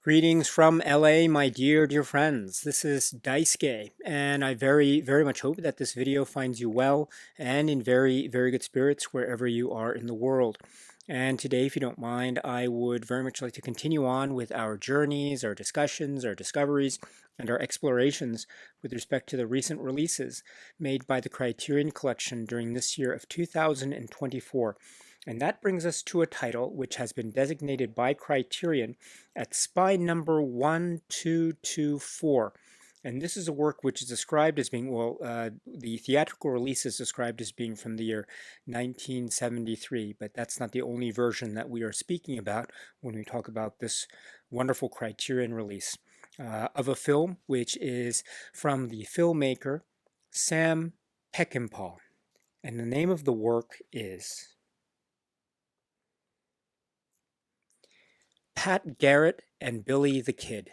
Greetings from LA, my dear friends. This is Daisuke, and I very much hope that this video finds you well and in very good spirits wherever you are in the world. And today, if you don't mind, I would very much like to continue on with our journeys, our discussions, our discoveries, and our explorations with respect to the recent releases made by the Criterion Collection during this year of 2024. And that brings us to a title which has been designated by Criterion at spine number 1224. And this is a work which is described as being, the theatrical release is described as being from the year 1973, but that's not the only version that we are speaking about when we talk about this wonderful Criterion release of a film which is from the filmmaker Sam Peckinpah. And the name of the work is Pat Garrett and Billy the Kid.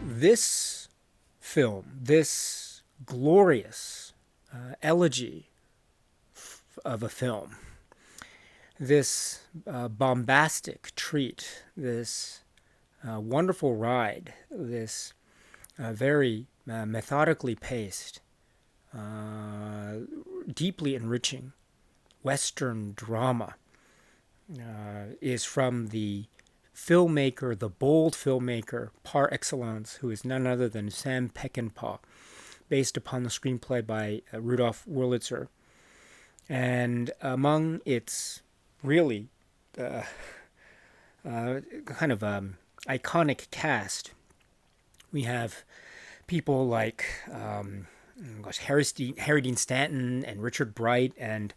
This film, this glorious elegy of a film, this bombastic treat, this wonderful ride, this very methodically paced, deeply enriching Western drama is from the filmmaker, the bold filmmaker par excellence, who is none other than Sam Peckinpah, based upon the screenplay by Rudolf Wurlitzer. And among its really kind of iconic cast, we have people like Harry Dean Stanton and Richard Bright and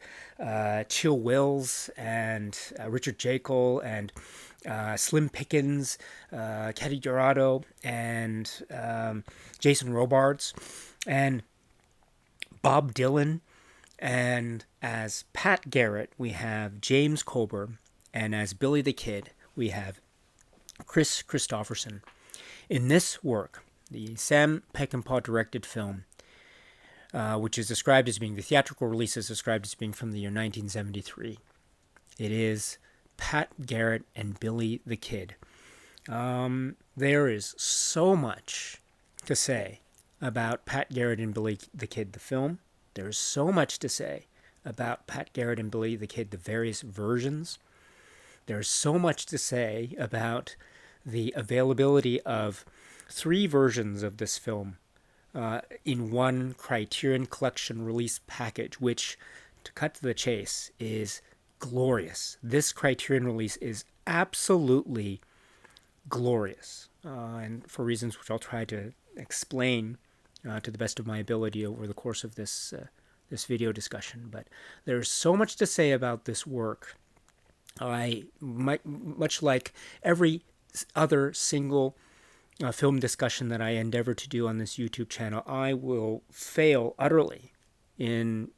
Chill Wills and Richard Jekyll and Slim Pickens, Katy Dorado and Jason Robards and Bob Dylan. And as Pat Garrett, we have James Coburn, and as Billy the Kid, we have Chris Christopherson. In this work, the Sam Peckinpah directed film, which is described as being, the theatrical release is described as being from the year 1973. It is Pat Garrett and Billy the Kid. There is so much to say about Pat Garrett and Billy the Kid, the film. There's so much to say about Pat Garrett and Billy the Kid, the various versions. There's so much to say about the availability of 3 versions of this film in one Criterion Collection release package, which, to cut to the chase, is glorious. This Criterion release is absolutely glorious, and for reasons which I'll try to explain to the best of my ability over the course of this video discussion. But there's so much to say about this work. Much like every other single film discussion that I endeavor to do on this YouTube channel, I will fail utterly in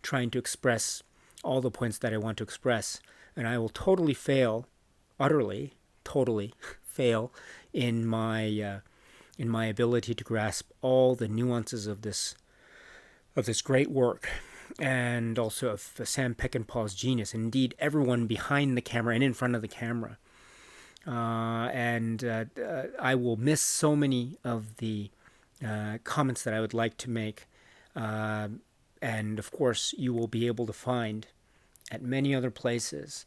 trying to express all the points that I want to express, and I will totally fail in my ability to grasp all the nuances of this great work, and also of Sam Peckinpah's genius. Indeed, everyone behind the camera and in front of the camera. I will miss so many of the comments that I would like to make. And of course, you will be able to find at many other places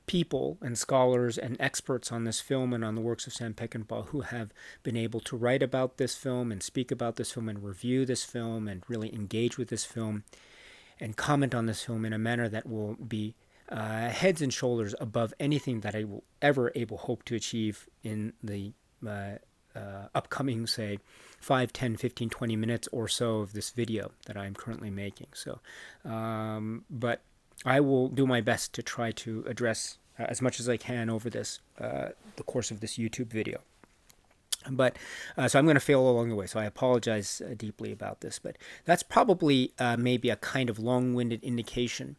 people and scholars and experts on this film and on the works of Sam Peckinpah who have been able to write about this film and speak about this film and review this film and really engage with this film and comment on this film in a manner that will be heads and shoulders above anything that I will ever hope to achieve in the upcoming, say, 5, 10, 15, 20 minutes or so of this video that I'm currently making. So, but I will do my best to try to address as much as I can over this, the course of this YouTube video. But so I'm going to fail along the way, so I apologize deeply about this. But that's probably maybe a kind of long-winded indication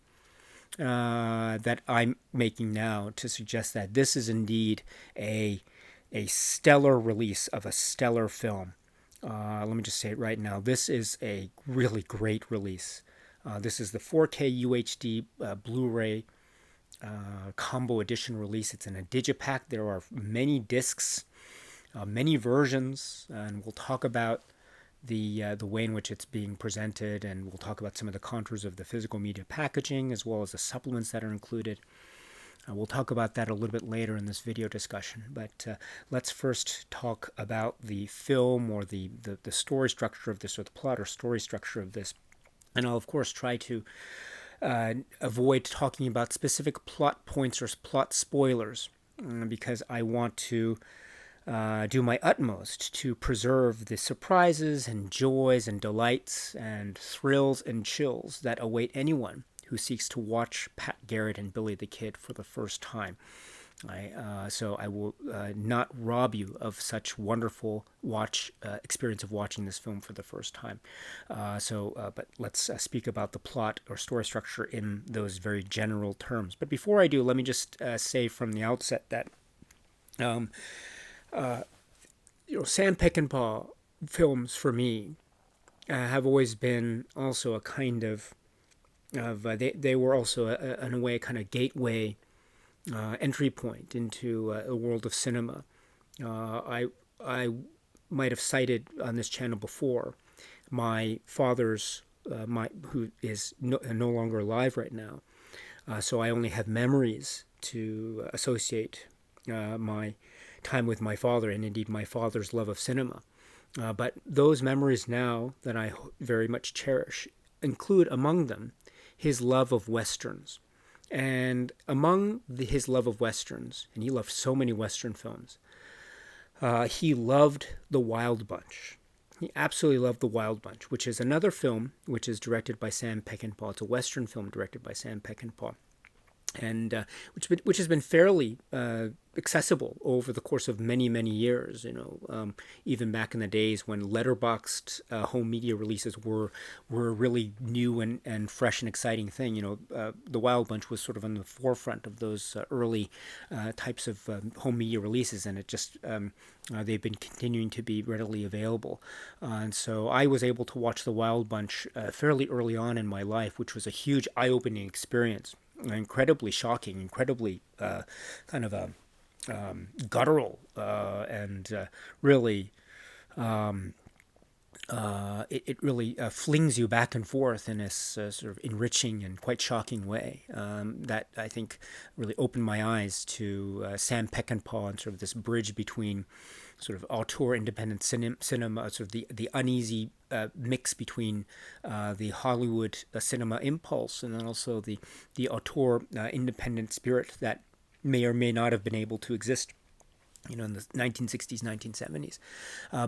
that I'm making now to suggest that this is indeed a a stellar release of a stellar film. Let me just say it right now. This is a really great release. This is the 4K UHD Blu-ray combo edition release. It's in a digipack. There are many discs, many versions, and we'll talk about the way in which it's being presented, and we'll talk about some of the contours of the physical media packaging as well as the supplements that are included. We'll talk about that a little bit later in this video discussion, but let's first talk about the film, or the story structure of this, or the plot or story structure of this. And I'll, of course, try to avoid talking about specific plot points or plot spoilers, because I want to do my utmost to preserve the surprises and joys and delights and thrills and chills that await anyone who seeks to watch Pat Garrett and Billy the Kid for the first time. So I will not rob you of such wonderful experience of watching this film for the first time. But let's speak about the plot or story structure in those very general terms. But before I do, let me just say from the outset that Sam Peckinpah films for me have always been also a kind of they were also in a way a kind of gateway entry point into a world of cinema. I might have cited on this channel before my father's who is no longer alive right now, so I only have memories to associate my time with my father, and indeed my father's love of cinema. But those memories now that I very much cherish include among them his love of Westerns. And among his love of Westerns, and he loved so many Western films, he loved The Wild Bunch. He absolutely loved The Wild Bunch, which is another film which is directed by Sam Peckinpah. It's a Western film directed by Sam Peckinpah, and which has been fairly accessible over the course of many, many years. Even back in the days when letterboxed home media releases were a really new and fresh and exciting thing. The Wild Bunch was sort of on the forefront of those early types of home media releases, and it just they've been continuing to be readily available. And so I was able to watch The Wild Bunch fairly early on in my life, which was a huge eye-opening experience. Incredibly shocking, incredibly kind of a guttural, and really it really flings you back and forth in this sort of enriching and quite shocking way that I think really opened my eyes to Sam Peckinpah and sort of this bridge between sort of auteur independent cinema, sort of the uneasy mix between the Hollywood cinema impulse and then also the auteur independent spirit that may or may not have been able to exist in the 1960s, 1970s,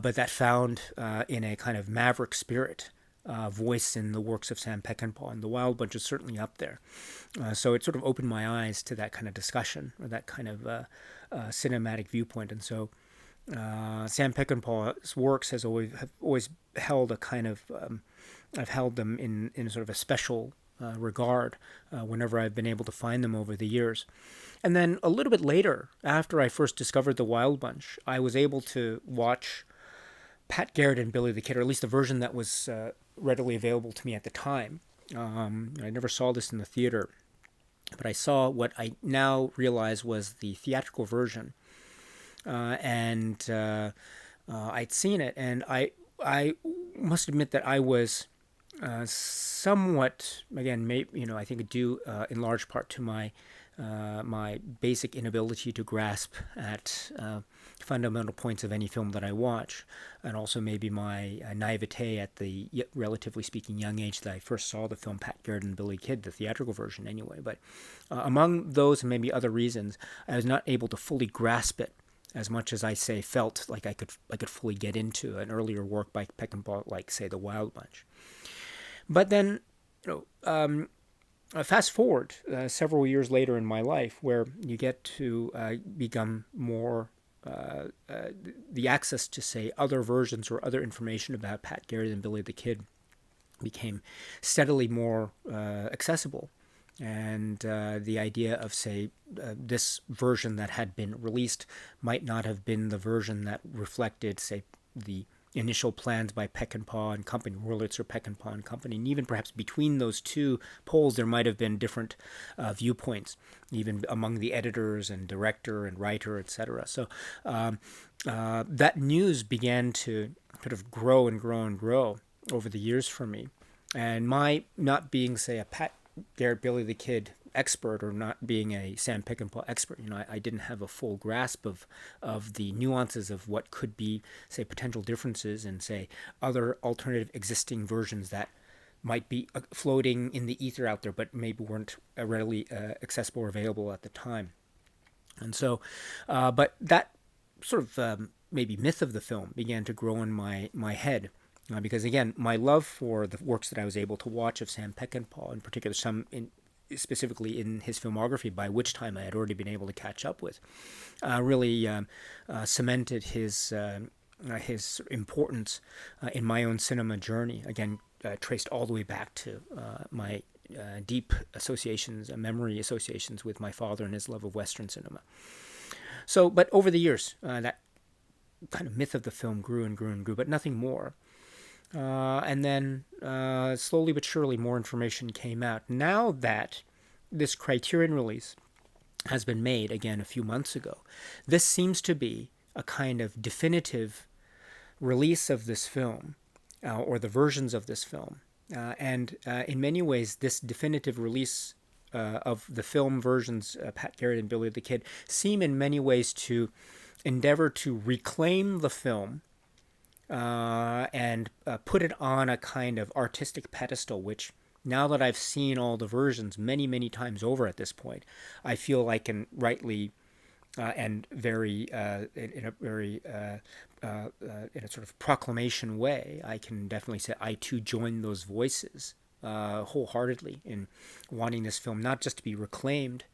but that found in a kind of maverick spirit voice in the works of Sam Peckinpah, and The Wild Bunch is certainly up there. So it sort of opened my eyes to that kind of discussion, or that kind of cinematic viewpoint. And so Sam Peckinpah's works have always held a kind of I've held them in sort of a special regard whenever I've been able to find them over the years. And then a little bit later, after I first discovered The Wild Bunch, I was able to watch Pat Garrett and Billy the Kid, or at least the version that was readily available to me at the time. I never saw this in the theater, but I saw what I now realize was the theatrical version. And I'd seen it, and I must admit that I was somewhat, again, I think due in large part to my basic inability to grasp at fundamental points of any film that I watch, and also maybe my naivete at the relatively speaking young age that I first saw the film Pat Garrett and Billy Kid, the theatrical version anyway. But among those and maybe other reasons, I was not able to fully grasp it as much as I felt like I could fully get into an earlier work by Peckinpah, like say The Wild Bunch. But then, fast forward several years later in my life, where you get to become more the access to say other versions or other information about Pat Garrett and Billy the Kid became steadily more accessible. And the idea of, say, this version that had been released might not have been the version that reflected, say, the initial plans by Peckinpah and company, Wurlitzer, Peckinpah and company, and even perhaps between those two poles, there might have been different viewpoints, even among the editors and director and writer, etc. So that news began to sort of grow and grow and grow over the years for me. And my not being, say, a Pat Garrett Billy the Kid expert, or not being a Sam Peckinpah expert, I didn't have a full grasp of the nuances of what could be, say, potential differences in, say, other alternative existing versions that might be floating in the ether out there, but maybe weren't readily accessible or available at the time. And so, but that sort of maybe myth of the film began to grow in my head. Because again, my love for the works that I was able to watch of Sam Peckinpah, in particular, specifically in his filmography, by which time I had already been able to catch up with, really cemented his importance in my own cinema journey. Again, traced all the way back to my deep associations, memory associations with my father and his love of Western cinema. So, but over the years, that kind of myth of the film grew and grew and grew, but nothing more. And then slowly but surely more information came out. Now that this Criterion release has been made, again, a few months ago, this seems to be a kind of definitive release of this film, or the versions of this film. And in many ways, this definitive release of the film versions, Pat Garrett and Billy the Kid, seem in many ways to endeavor to reclaim the film and put it on a kind of artistic pedestal, which, now that I've seen all the versions many, many times over at this point, I feel I can rightly and very in a very in a sort of proclamation way, I can definitely say I too join those voices wholeheartedly in wanting this film not just to be reclaimed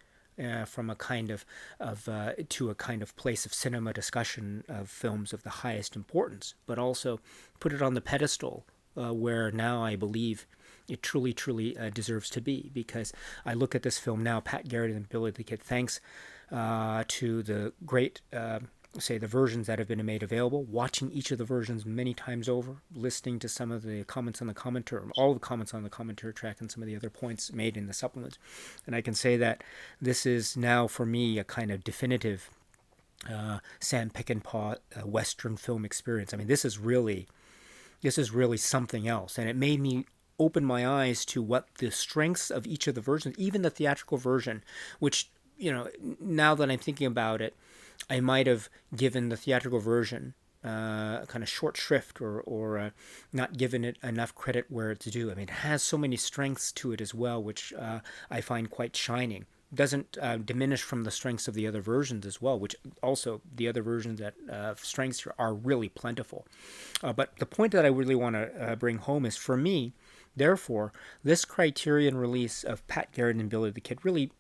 from a kind of to a kind of place of cinema discussion of films of the highest importance, but also put it on the pedestal where now I believe it truly, truly deserves to be. Because I look at this film now, Pat Garrett and Billy the Kid, thanks to the great, say, the versions that have been made available, watching each of the versions many times over, listening to some of the comments on the commentary, all the comments on the commentary track, and some of the other points made in the supplements. And I can say that this is now, for me, a kind of definitive Sam Peckinpah Western film experience. I mean, this is really something else. And it made me open my eyes to what the strengths of each of the versions, even the theatrical version, which, now that I'm thinking about it, I might have given the theatrical version kind of short shrift, or not given it enough credit where it's due. I mean, it has so many strengths to it as well, which I find quite shining. Doesn't diminish from the strengths of the other versions as well, which also the other versions that strengths here are really plentiful. But the point that I really want to bring home is, for me, therefore, this Criterion release of Pat Garrett and Billy the Kid really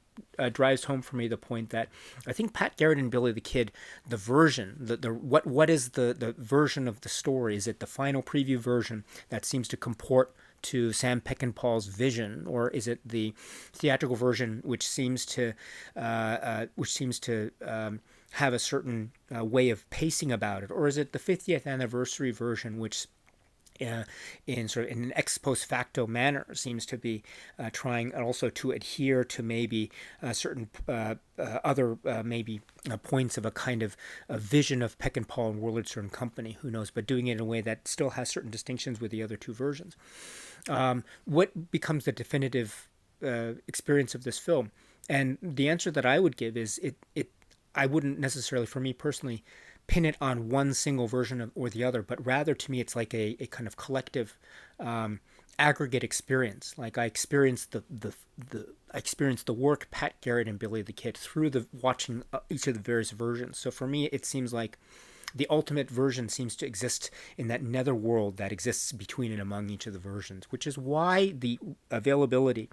drives home for me the point that I think Pat Garrett and Billy the Kid, the version, what is the version of the story? Is it the final preview version that seems to comport to Sam Peckinpah's vision, or is it the theatrical version which seems to have a certain way of pacing about it, or is it the 50th anniversary version which in an ex post facto manner seems to be trying also to adhere to maybe certain other maybe points of a kind of a vision of Peckinpah and Wurlitzer and company, who knows, but doing it in a way that still has certain distinctions with the other two versions. What becomes the definitive experience of this film? And the answer that I would give is I wouldn't necessarily, for me personally, pin it on one single version or the other, but rather, to me, it's like a kind of collective aggregate experience. Like I experienced I experienced the work Pat Garrett and Billy the Kid through the watching each of the various versions. So for me, it seems like the ultimate version seems to exist in that netherworld that exists between and among each of the versions, which is why the availability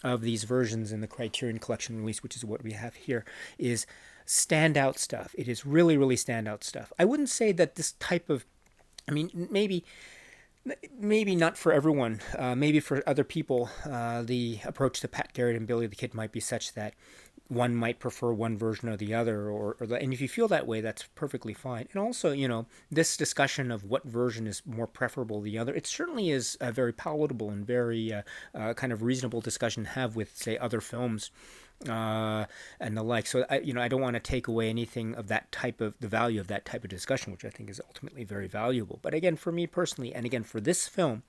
of these versions in the Criterion Collection release, which is what we have here, is standout stuff. It is really, really standout stuff. I wouldn't say that this type of, I mean, maybe Maybe not for everyone. Maybe for other people, the approach to Pat Garrett and Billy the Kid might be such that one might prefer one version or the other, and if you feel that way, that's perfectly fine. And also, this discussion of what version is more preferable than the other, it certainly is a very palatable and very kind of reasonable discussion to have with, say, other films and the like. So I don't want to take away anything of that type of the value of that type of discussion, which I think is ultimately very valuable. But again, for me personally, and again for this film,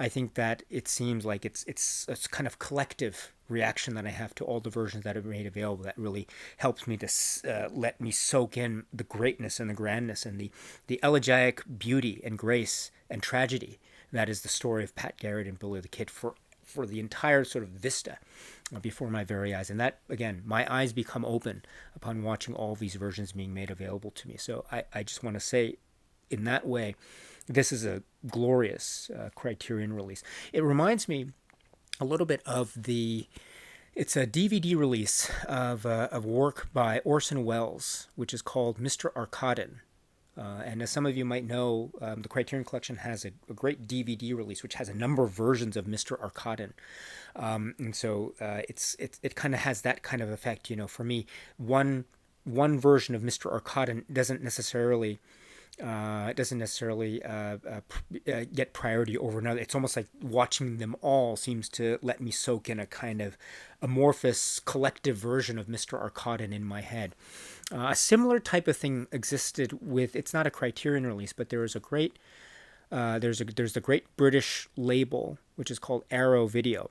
I think that it seems like it's a kind of collective reaction that I have to all the versions that are made available that really helps me to let me soak in the greatness and the grandness and the elegiac beauty and grace and tragedy that is the story of Pat Garrett and Billy the Kid for the entire sort of vista before my very eyes. And that, again, my eyes become open upon watching all these versions being made available to me. So I just want to say, in that way, this is a glorious Criterion release. It reminds me a little bit of it's a DVD release of work by Orson Welles, which is called Mr. Arkadin. And as some of you might know, the Criterion Collection has a great DVD release, which has a number of versions of Mr. Arkadin. And so it kind of has that kind of effect. For me, one version of Mr. Arkadin doesn't necessarily get priority over another. It's almost like watching them all seems to let me soak in a kind of amorphous collective version of Mr. Arkadin in my head. A similar type of thing existed with, it's not a Criterion release, but there is a great, there's the great British label, which is called Arrow Video.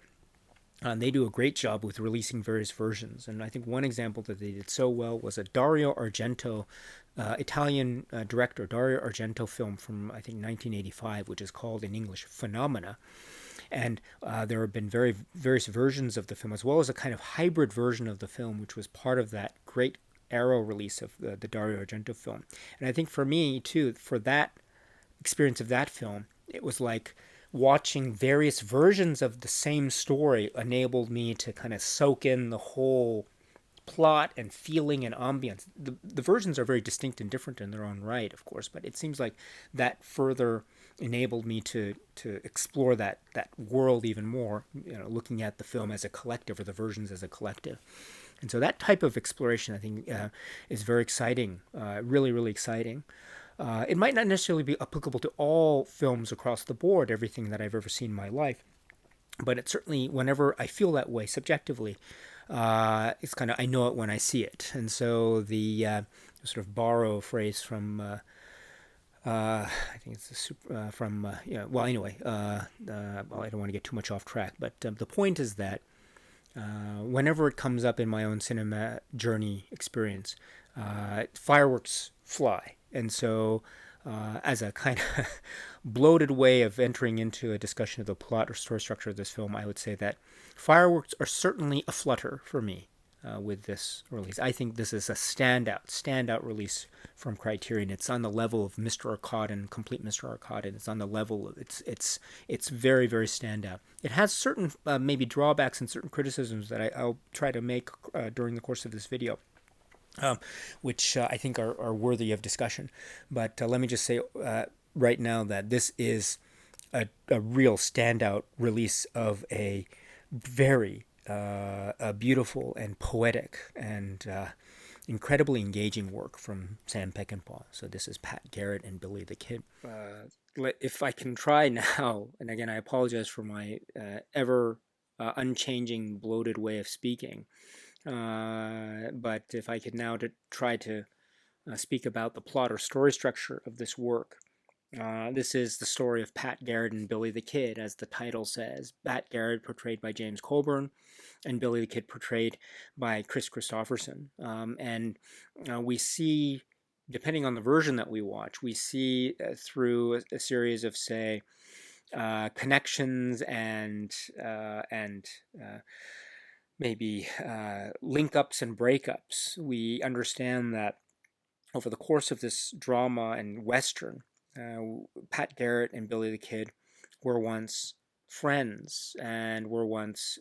And they do a great job with releasing various versions. And I think one example that they did so well was a Dario Argento, Italian director, Dario Argento film from, I think, 1985, which is called in English Phenomena. And there have been various versions of the film, as well as a kind of hybrid version of the film, which was part of that great Arrow release of the Dario Argento film. And I think for me, too, for that experience of that film, it was like watching various versions of the same story enabled me to kind of soak in the whole plot and feeling and ambience. The versions are very distinct and different in their own right, of course, but it seems like that further enabled me to explore that world even more, looking at the film as a collective or the versions as a collective. And so that type of exploration, I think, is very exciting, really, really exciting. It might not necessarily be applicable to all films across the board, everything that I've ever seen in my life, but it certainly, whenever I feel that way subjectively, it's kind of, I know it when I see it. And so the sort of borrow a phrase from, I think it's well, anyway, well, I don't want to get too much off track, but the point is that whenever it comes up in my own cinema journey experience, fireworks fly. And so, as a kind of bloated way of entering into a discussion of the plot or story structure of this film, I would say that fireworks are certainly a flutter for me with this release. I think this is a standout release from Criterion. It's on the level of Mr. Arkadin, Complete Mr. Arkadin. It's on the level of, it's very, very standout. It has certain maybe drawbacks and certain criticisms that I'll try to make during the course of this video. Which I think are worthy of discussion. But let me just say right now that this is a real standout release of a very beautiful and poetic and incredibly engaging work from Sam Peckinpah. So this is Pat Garrett and Billy the Kid. If I can try now, and again, I apologize for my ever unchanging, bloated way of speaking. But if I could now try to speak about the plot or story structure of this work. This is the story of Pat Garrett and Billy the Kid, as the title says. Pat Garrett portrayed by James Coburn, and Billy the Kid portrayed by Chris Christopherson. And we see, depending on the version that we watch, we see through a series of, say, connections and maybe link-ups and breakups, we understand that over the course of this drama and Western, Pat Garrett and Billy the Kid were once friends and were once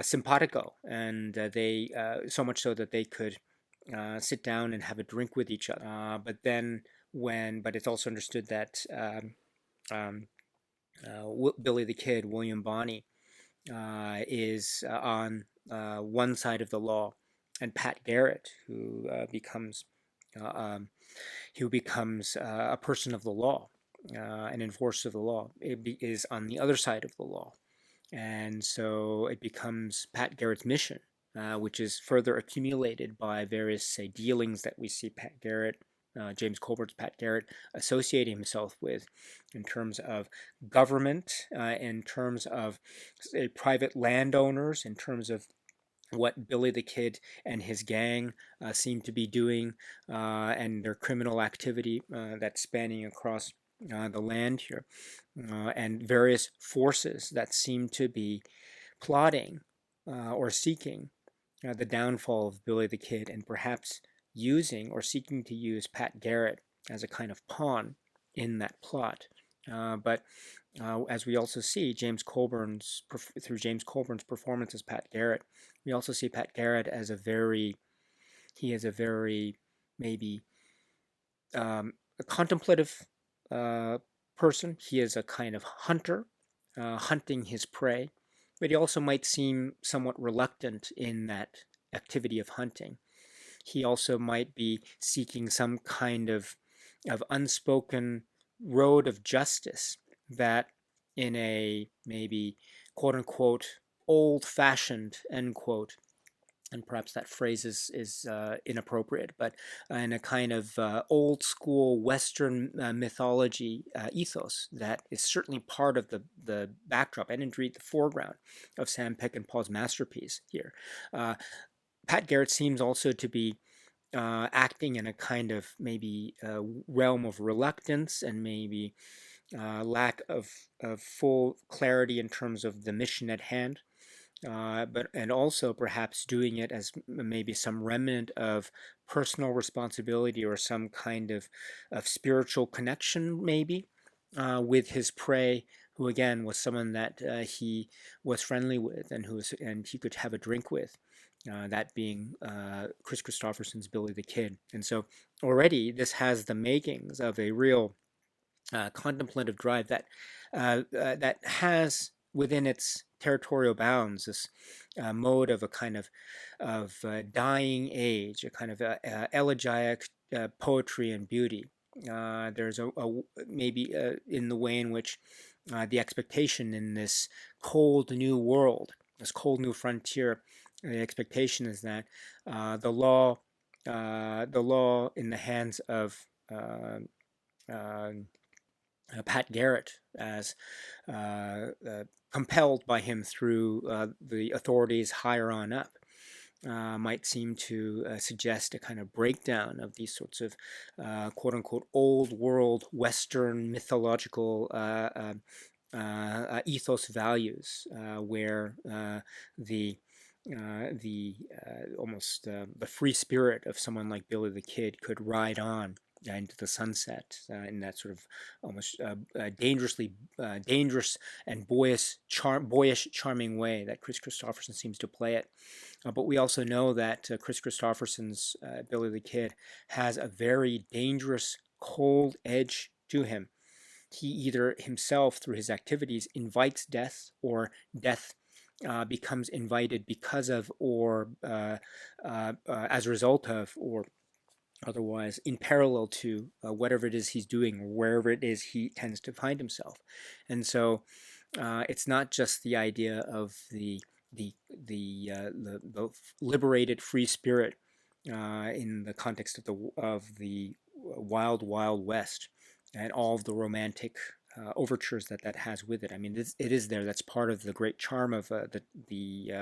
simpatico, and they so much so that they could sit down and have a drink with each other. But it's also understood that um, Billy the Kid, William Bonney, is on one side of the law, and Pat Garrett, uh, um, who becomes a person of the law, an enforcer of the law, is on the other side of the law. And so it becomes Pat Garrett's mission, which is further accumulated by various, say, dealings that we see Pat Garrett, James Colburn's Pat Garrett, associating himself with in terms of government, in terms of, say, private landowners, in terms of what Billy the Kid and his gang seem to be doing, and their criminal activity that's spanning across the land here, and various forces that seem to be plotting or seeking the downfall of Billy the Kid, and perhaps using or seeking to use Pat Garrett as a kind of pawn in that plot. But as we also see through James Colburn's performance as Pat Garrett, we also see Pat Garrett as he is a very maybe a contemplative person. He is a kind of hunter, hunting his prey, but he also might seem somewhat reluctant in that activity of hunting. He also might be seeking some kind of unspoken road of justice that, in a maybe quote unquote old fashioned end quote, and perhaps that phrase is inappropriate, but in a kind of old school Western mythology ethos that is certainly part of the backdrop and indeed the foreground of Sam Peckinpah's masterpiece here. Uh, Pat Garrett seems also to be acting in a kind of maybe realm of reluctance and maybe lack of full clarity in terms of the mission at hand. But and also perhaps doing it as maybe some remnant of personal responsibility or some kind of spiritual connection, maybe with his prey, who again was someone that he was friendly with and he could have a drink with. That being Chris Christopherson's Billy the Kid. And so already this has the makings of a real contemplative drive that has within its territorial bounds this mode of a kind of dying age, a kind of elegiac poetry and beauty. There's a maybe in the way in which the expectation in this cold new world, this cold new frontier, the expectation is that the law in the hands of uh, Pat Garrett, as compelled by him through the authorities higher on up, might seem to suggest a kind of breakdown of these sorts of quote unquote old world Western mythological ethos values, where the almost the free spirit of someone like Billy the Kid could ride on into the sunset in that sort of almost dangerous and boyish, charming way that Chris Christopherson seems to play it. But we also know that Chris Christopherson's Billy the Kid has a very dangerous, cold edge to him. He either himself, through his activities, invites death, or death becomes invited because of, or as a result of, or otherwise in parallel to whatever it is he's doing, or wherever it is he tends to find himself. And so it's not just the idea of the liberated free spirit in the context of the wild West and all of the romantic overtures that has with it. I mean, it is there. That's part of the great charm of the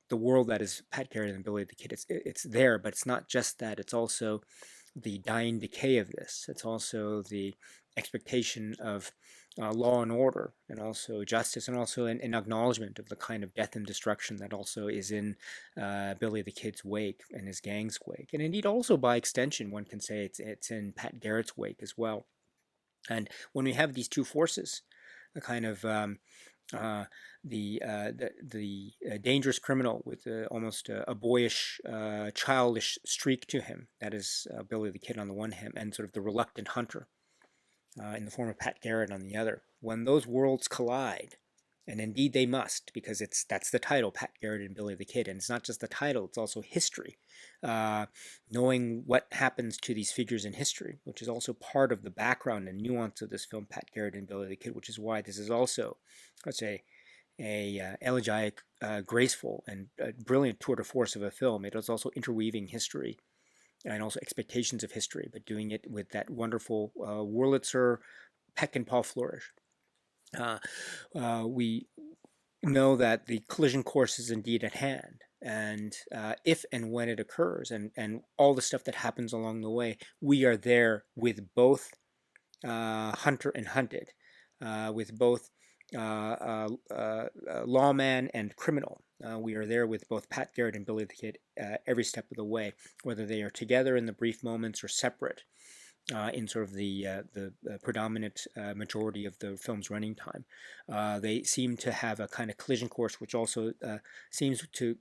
the world that is Pat Garrett and Billy the Kid. It's there, but it's not just that. It's also the dying decay of this. It's also the expectation of law and order, and also justice, and also an acknowledgement of the kind of death and destruction that also is in Billy the Kid's wake and his gang's wake, and indeed also by extension, one can say it's in Pat Garrett's wake as well. And when we have these two forces, a kind of the dangerous criminal with almost a boyish, childish streak to him. That is Billy the Kid on the one hand, and sort of the reluctant hunter in the form of Pat Garrett on the other. When those worlds collide, and indeed they must, because that's the title, Pat Garrett and Billy the Kid, and it's not just the title; it's also history. Knowing what happens to these figures in history, which is also part of the background and nuance of this film, Pat Garrett and Billy the Kid, which is why this is also, let's say, a elegiac, graceful, and brilliant tour de force of a film. It is also interweaving history and also expectations of history, but doing it with that wonderful Wurlitzer Peckinpah flourish. We know that the collision course is indeed at hand, and if and when it occurs, and all the stuff that happens along the way, we are there with both hunter and hunted, with both lawman and criminal. We are there with both Pat Garrett and Billy the Kid every step of the way, whether they are together in the brief moments or separate in sort of the predominant majority of the film's running time. They seem to have a kind of collision course, which also seems to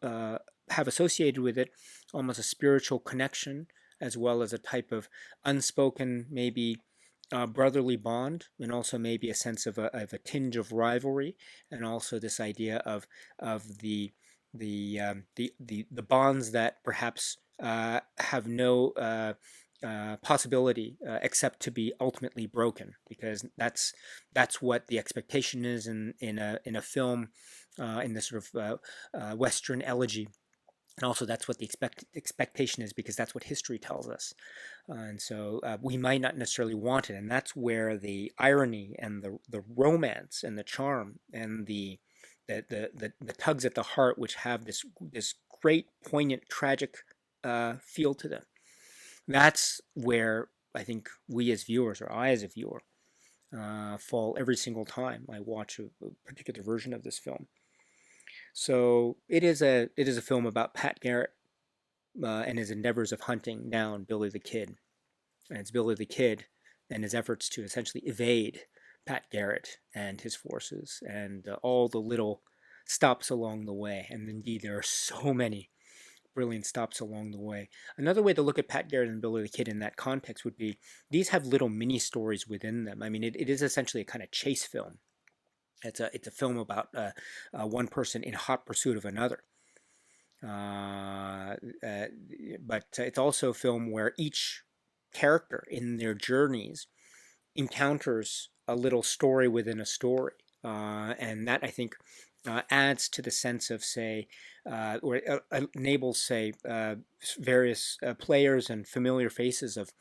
have associated with it almost a spiritual connection, as well as a type of unspoken, maybe brotherly bond, and also maybe a sense of a tinge of rivalry, and also this idea of the bonds that perhaps have no possibility except to be ultimately broken, because that's what the expectation is in a film, in this sort of Western elegy. And also, that's what the expectation is, because that's what history tells us. And so we might not necessarily want it. And that's where the irony and the romance and the charm and the tugs at the heart, which have this great, poignant, tragic feel to them. That's where I think we as viewers, or I as a viewer, fall every single time I watch a particular version of this film. So it is a film about Pat Garrett and his endeavors of hunting down Billy the Kid. And it's Billy the Kid and his efforts to essentially evade Pat Garrett and his forces, and all the little stops along the way. And indeed, there are so many brilliant stops along the way. Another way to look at Pat Garrett and Billy the Kid in that context would be these have little mini stories within them. I mean, it is essentially a kind of chase film. It's a film about one person in hot pursuit of another. Uh, uh, but it's also a film where each character in their journeys encounters a little story within a story. And that, I think, adds to the sense of, say, or enables, say, various players and familiar faces of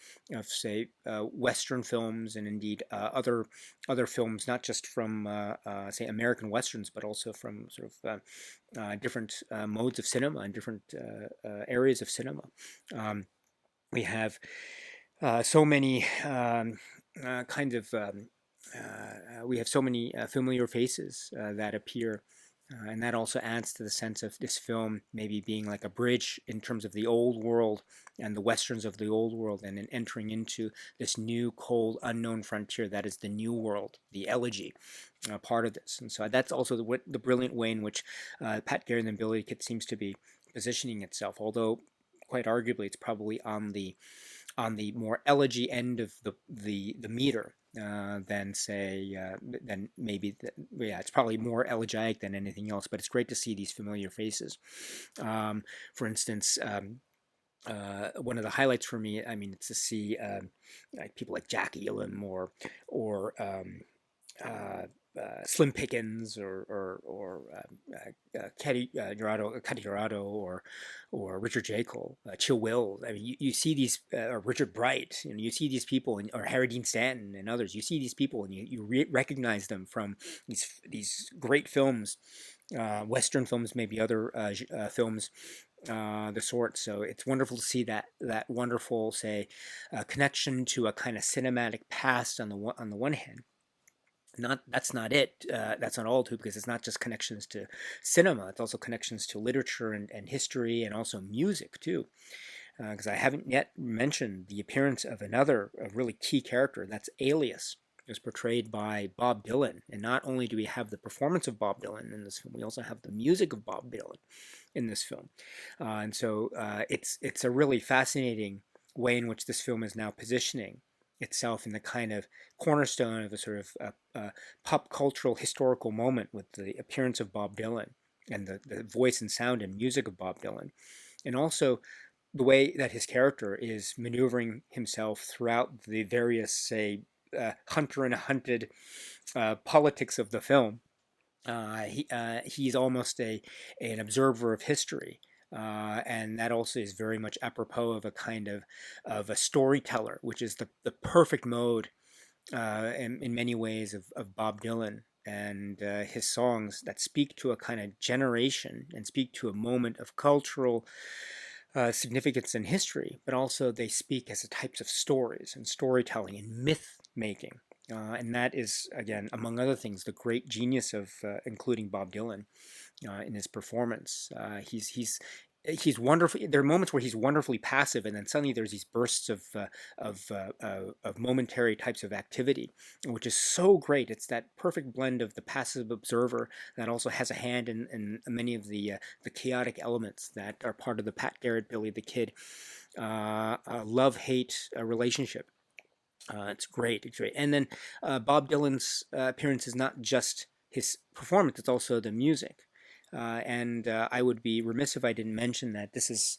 say, Western films, and indeed other films, not just from, say, American Westerns, but also from sort of different modes of cinema and different areas of cinema. We have so many kind of we have so many familiar faces that appear, and that also adds to the sense of this film maybe being like a bridge in terms of the old world and the westerns of the old world, and then entering into this new, cold, unknown frontier that is the new world, the elegy, part of this. And so that's also the brilliant way in which Pat Garrett and Billy Kid seems to be positioning itself, although quite arguably it's probably on the more elegy end of the meter than, say, than maybe it's probably more elegiac than anything else. But it's great to see these familiar faces. For instance, one of the highlights for me, I mean, it's to see like people like Jack Elam or Slim Pickens or Cuddy Dorado or Richard Jekyll, Chill Wills. I mean, you see these, or Richard Bright, and you see these people, or Harry Dean Stanton and others. You see these people, and you recognize them from these great films, Western films, maybe other films. The sort. So it's wonderful to see that wonderful, say, connection to a kind of cinematic past on the one hand. That's not it. That's not all too, because it's not just connections to cinema. It's also connections to literature and history, and also music too. Because I haven't yet mentioned the appearance of another really key character. That's Alias. is portrayed by Bob Dylan. And not only do we have the performance of Bob Dylan in this film, we also have the music of Bob Dylan in this film. And so it's a really fascinating way in which this film is now positioning itself in the kind of cornerstone of a sort of pop cultural historical moment with the appearance of Bob Dylan and the voice and sound and music of Bob Dylan. And also the way that his character is maneuvering himself throughout the various, say, hunter and hunted politics of the film. He's almost an observer of history. And that also is very much apropos of a kind of a storyteller, which is the perfect mode in many ways of Bob Dylan and his songs that speak to a kind of generation and speak to a moment of cultural significance in history, but also they speak as a types of stories and storytelling and myth making. And that is, again, among other things, the great genius of including Bob Dylan in his performance. He's wonderful. There are moments where he's wonderfully passive, and then suddenly there's these bursts of momentary types of activity, which is so great. It's that perfect blend of the passive observer that also has a hand in many of the chaotic elements that are part of the Pat Garrett Billy the Kid love-hate relationship. It's great. It's great. And then Bob Dylan's appearance is not just his performance; it's also the music. And I would be remiss if I didn't mention that this is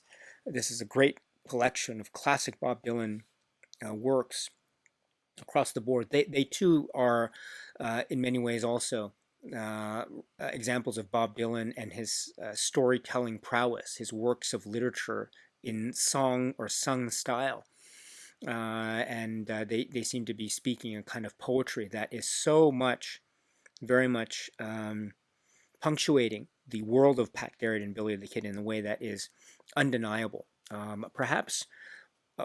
a great collection of classic Bob Dylan works across the board. They too are in many ways also examples of Bob Dylan and his storytelling prowess, his works of literature in song or sung style. And they seem to be speaking a kind of poetry that is so much, very much punctuating the world of Pat Garrett and Billy the Kid in a way that is undeniable. Perhaps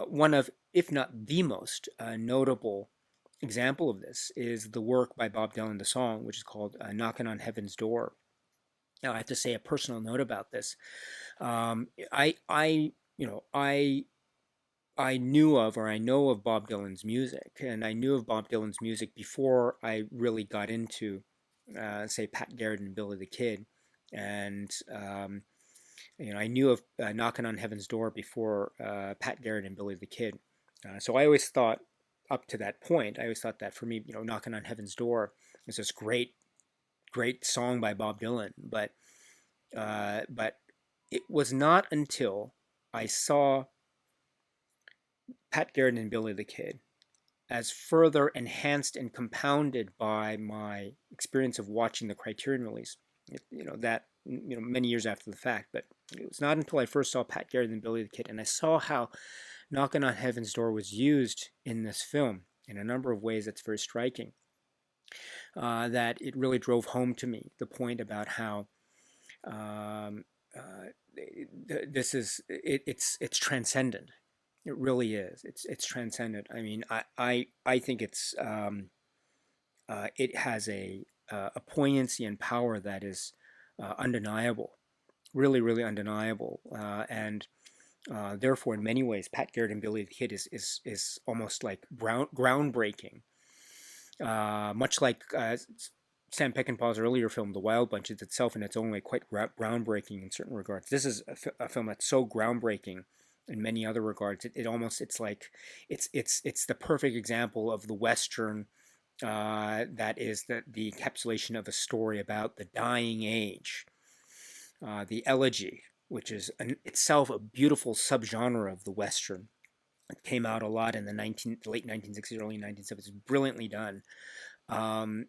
one of, if not the most notable example of this is the work by Bob Dylan, the song, which is called Knocking on Heaven's Door. Now, I have to say a personal note about this. I knew of, or I know of, Bob Dylan's music, and I knew of Bob Dylan's music before I really got into, say, Pat Garrett and Billy the Kid, and I knew of Knocking on Heaven's Door before Pat Garrett and Billy the Kid. So I always thought, up to that point, I always thought that for me, Knocking on Heaven's Door is this great, great song by Bob Dylan, but it was not until I saw Pat Garrett and Billy the Kid as further enhanced and compounded by my experience of watching the Criterion release, many years after the fact. But it was not until I first saw Pat Garrett and Billy the Kid, and I saw how Knocking on Heaven's Door was used in this film in a number of ways that's very striking, that it really drove home to me the point about how it's transcendent. It really is. It's transcendent. I mean, I think it has a poignancy and power that is undeniable, really, really undeniable, and therefore, in many ways, Pat Garrett and Billy the Kid is almost like groundbreaking, much like Sam Peckinpah's earlier film, The Wild Bunch, is itself in its own way quite groundbreaking in certain regards. This is a film that's so groundbreaking in many other regards. It's like it's the perfect example of the Western that is the encapsulation of a story about the dying age, the elegy, which is itself a beautiful subgenre of the Western. It came out a lot in the late 1960s, early 1970s. Brilliantly done.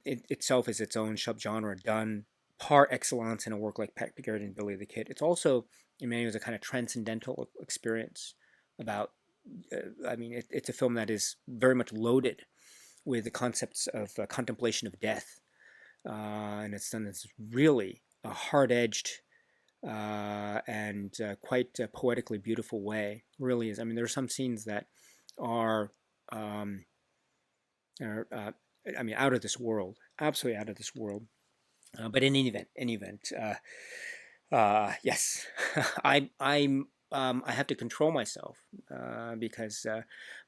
It itself is its own subgenre, done par excellence in a work like Pat Garrett and Billy the Kid. It's also, in many ways, a kind of transcendental experience about, it's a film that is very much loaded with the concepts of contemplation of death. And it's done this really a hard-edged and quite poetically beautiful way. It really is. I mean, there are some scenes that are out of this world, absolutely out of this world. But in any event, yes, I have to control myself because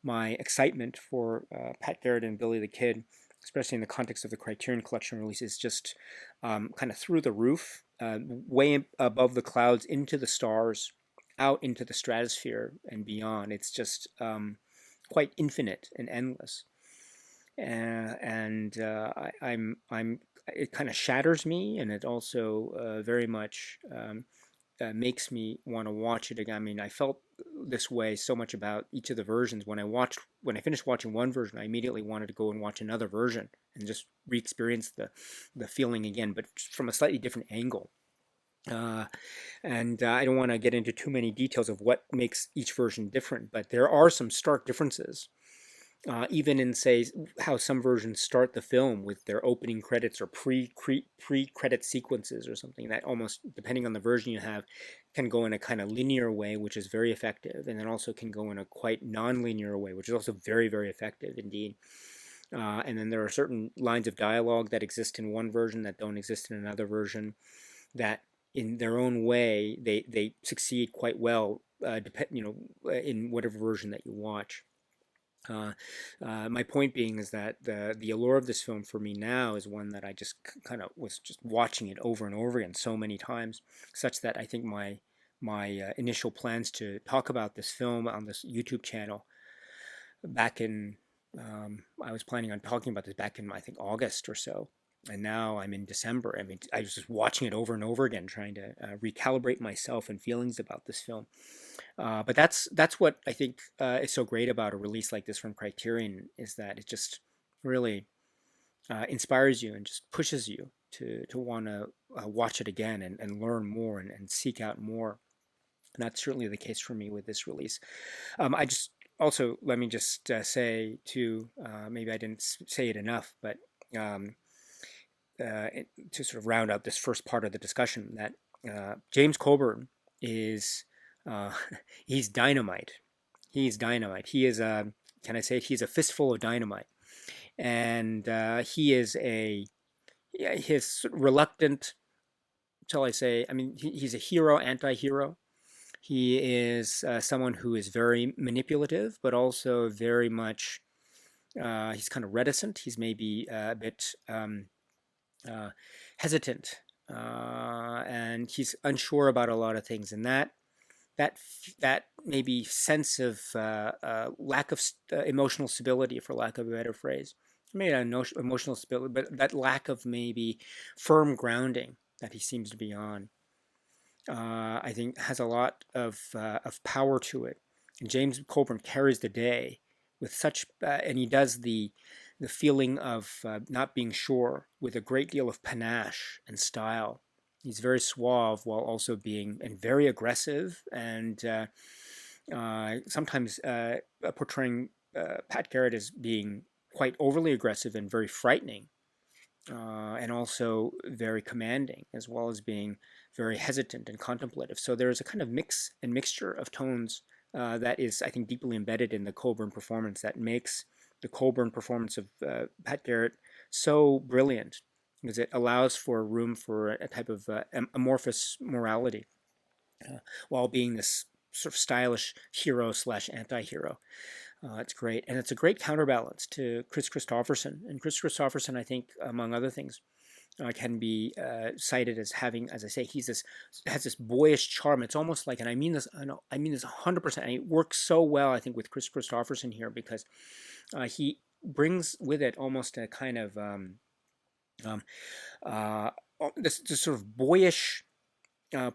my excitement for Pat Garrett and Billy the Kid especially in the context of the Criterion Collection release, is just kind of through the roof, way above the clouds, into the stars, out into the stratosphere and beyond. It's just quite infinite and endless. And I'm it kind of shatters me, and it also very much makes me want to watch it again. I mean, I felt this way so much about each of the versions. When I finished watching one version, I immediately wanted to go and watch another version and just re-experience the feeling again, but from a slightly different angle. Uh, and I don't want to get into too many details of what makes each version different, but there are some stark differences. Even in, say, how some versions start the film with their opening credits or pre-credit sequences or something that, almost depending on the version you have, can go in a kind of linear way, which is very effective, and then also can go in a quite non-linear way, which is also very, very effective indeed. And then there are certain lines of dialogue that exist in one version that don't exist in another version, that in their own way they succeed quite well, in whatever version that you watch. My point being is that the allure of this film for me now is one that I just kind of was just watching it over and over again so many times, such that I think my initial plans to talk about this film on this YouTube channel back in I was planning on talking about this back in, I think, August or so. And now I'm in December. I mean, I was just watching it over and over again, trying to recalibrate myself and feelings about this film. But that's what I think is so great about a release like this from Criterion, is that it just really inspires you and just pushes you to want to watch it again and learn more and seek out more. And that's certainly the case for me with this release. I just also, let me just say too, maybe I didn't say it enough, but to sort of round out this first part of the discussion, that James Coburn is uh, he's dynamite. He's dynamite. He is a, can I say it? He's a fistful of dynamite, and he is a, yeah, his reluctant. Shall I say? I mean, he's a hero, anti-hero. He is someone who is very manipulative, but also very much. He's kind of reticent. He's maybe a bit uh, hesitant, and he's unsure about a lot of things. And that that maybe sense of lack of emotional stability, for lack of a better phrase, maybe not emotional stability, but that lack of maybe firm grounding that he seems to be on, I think has a lot of power to it. And James Coburn carries the day with such, and he does the feeling of not being sure with a great deal of panache and style. He's very suave while also being, and very aggressive, and sometimes portraying Pat Garrett as being quite overly aggressive and very frightening, and also very commanding, as well as being very hesitant and contemplative. So there's a kind of mix and mixture of tones that is, I think, deeply embedded in the Coburn performance, that makes the Coburn performance of Pat Garrett so brilliant, because it allows for room for a type of amorphous morality, while being this sort of stylish hero slash anti-hero. It's great, and it's a great counterbalance to Chris Christopherson. And Chris Christopherson, I think, among other things, can be cited as having, as I say, has this boyish charm. It's almost like, and I mean this, I mean this 100%. And it works so well, I think, with Chris Christopherson here, because he brings with it almost a kind of um, uh, this sort of boyish,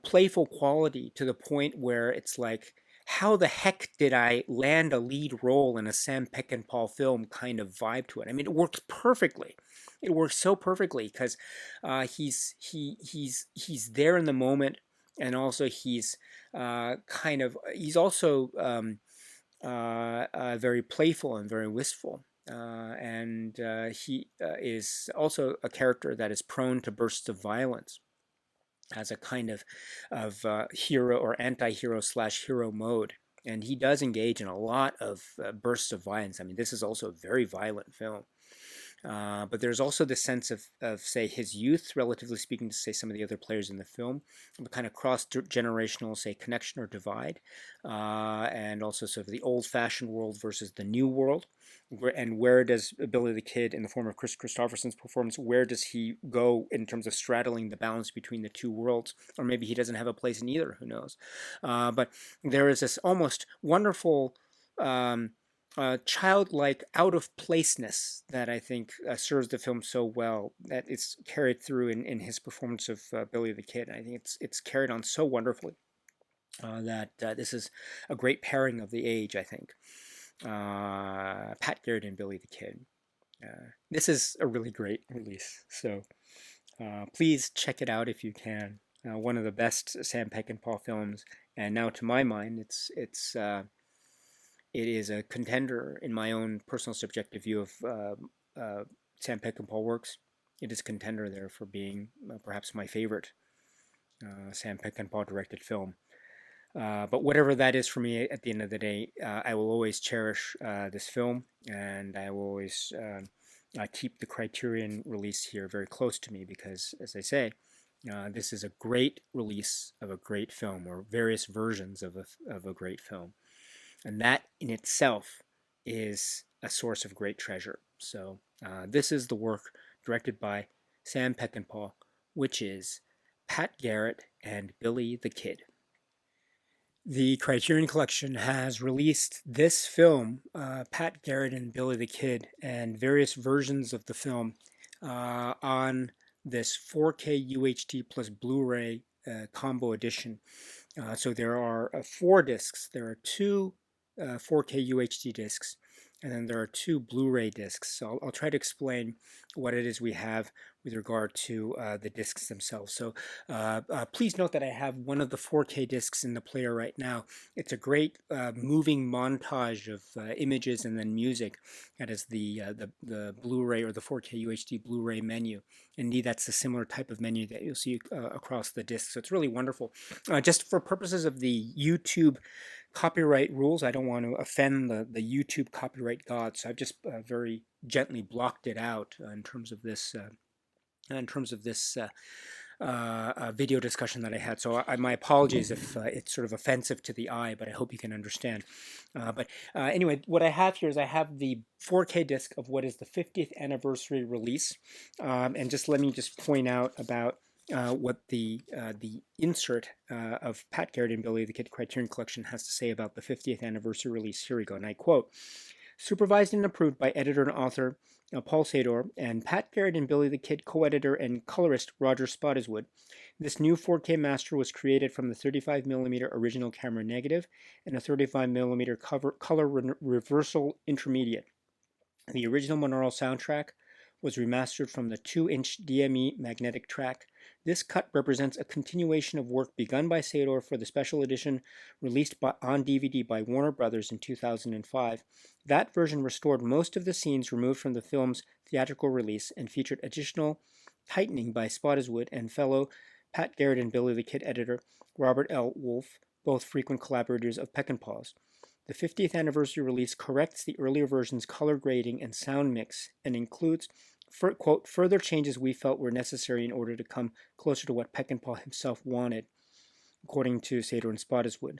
playful quality, to the point where it's like, how the heck did I land a lead role in a Sam Peckinpah film kind of vibe to it? I mean, it works perfectly. It works so perfectly, because he's there in the moment, and also he's he's also very playful and very wistful. And he is also a character that is prone to bursts of violence, as a kind of hero or anti-hero slash hero mode. And he does engage in a lot of bursts of violence. I mean, this is also a very violent film. But there's also the sense of, say, his youth, relatively speaking, to, say, some of the other players in the film, the kind of cross-generational, say, connection or divide, and also sort of the old-fashioned world versus the new world. And where does Billy the Kid, in the form of Chris Christopherson's performance, where does he go in terms of straddling the balance between the two worlds? Or maybe he doesn't have a place in either, who knows? But there is this almost wonderful childlike out of placeness that I think serves the film so well, that it's carried through in his performance of Billy the Kid. I think it's carried on so wonderfully that this is a great pairing of the age, I think. Pat Garrett and Billy the Kid. This is a really great release, so please check it out if you can. One of the best Sam Peckinpah films, and now to my mind, it is a contender in my own personal subjective view of Sam Peckinpah works. It is a contender there for being perhaps my favorite Sam Peckinpah directed film. But whatever that is for me, at the end of the day, I will always cherish this film, and I will always keep the Criterion release here very close to me because, as I say, this is a great release of a great film, or various versions of a great film. And that in itself is a source of great treasure. So this is the work directed by Sam Peckinpah, which is Pat Garrett and Billy the Kid. The Criterion Collection has released this film, Pat Garrett and Billy the Kid, and various versions of the film on this 4K UHD plus Blu-ray combo edition. So there are 4 discs. There are 2 4K UHD discs, and then there are 2 Blu-ray discs. So I'll try to explain what it is we have with regard to the discs themselves. So please note that I have one of the 4K discs in the player right now. It's a great moving montage of images and then music. That is the Blu-ray or the 4K UHD Blu-ray menu. Indeed, that's the similar type of menu that you'll see across the disc. So it's really wonderful. Just for purposes of the YouTube copyright rules, I don't want to offend the YouTube copyright gods, so I've just very gently blocked it out in terms of this video discussion that I had. So my apologies if it's sort of offensive to the eye, but I hope you can understand. But anyway, what I have here is I have the 4K disc of what is the 50th anniversary release, and just let me just point out about what the insert of Pat Garrett and Billy the Kid Criterion Collection has to say about the 50th anniversary release. Here we go, and I quote, "Supervised and approved by editor and author Paul Sador and Pat Garrett and Billy the Kid co-editor and colorist Roger Spottiswoode, this new 4K master was created from the 35mm original camera negative and a 35mm color reversal intermediate. The original monaural soundtrack was remastered from the 2-inch DME magnetic track. This cut represents a continuation of work begun by Sador for the special edition released on DVD by Warner Brothers in 2005. That version restored most of the scenes removed from the film's theatrical release and featured additional tightening by Spottiswoode and fellow Pat Garrett and Billy the Kid editor Robert L. Wolfe, both frequent collaborators of Peckinpah's. The 50th anniversary release corrects the earlier version's color grading and sound mix and includes, quote, further changes we felt were necessary in order to come closer to what Peckinpah himself wanted, according to Sador and Spottiswoode.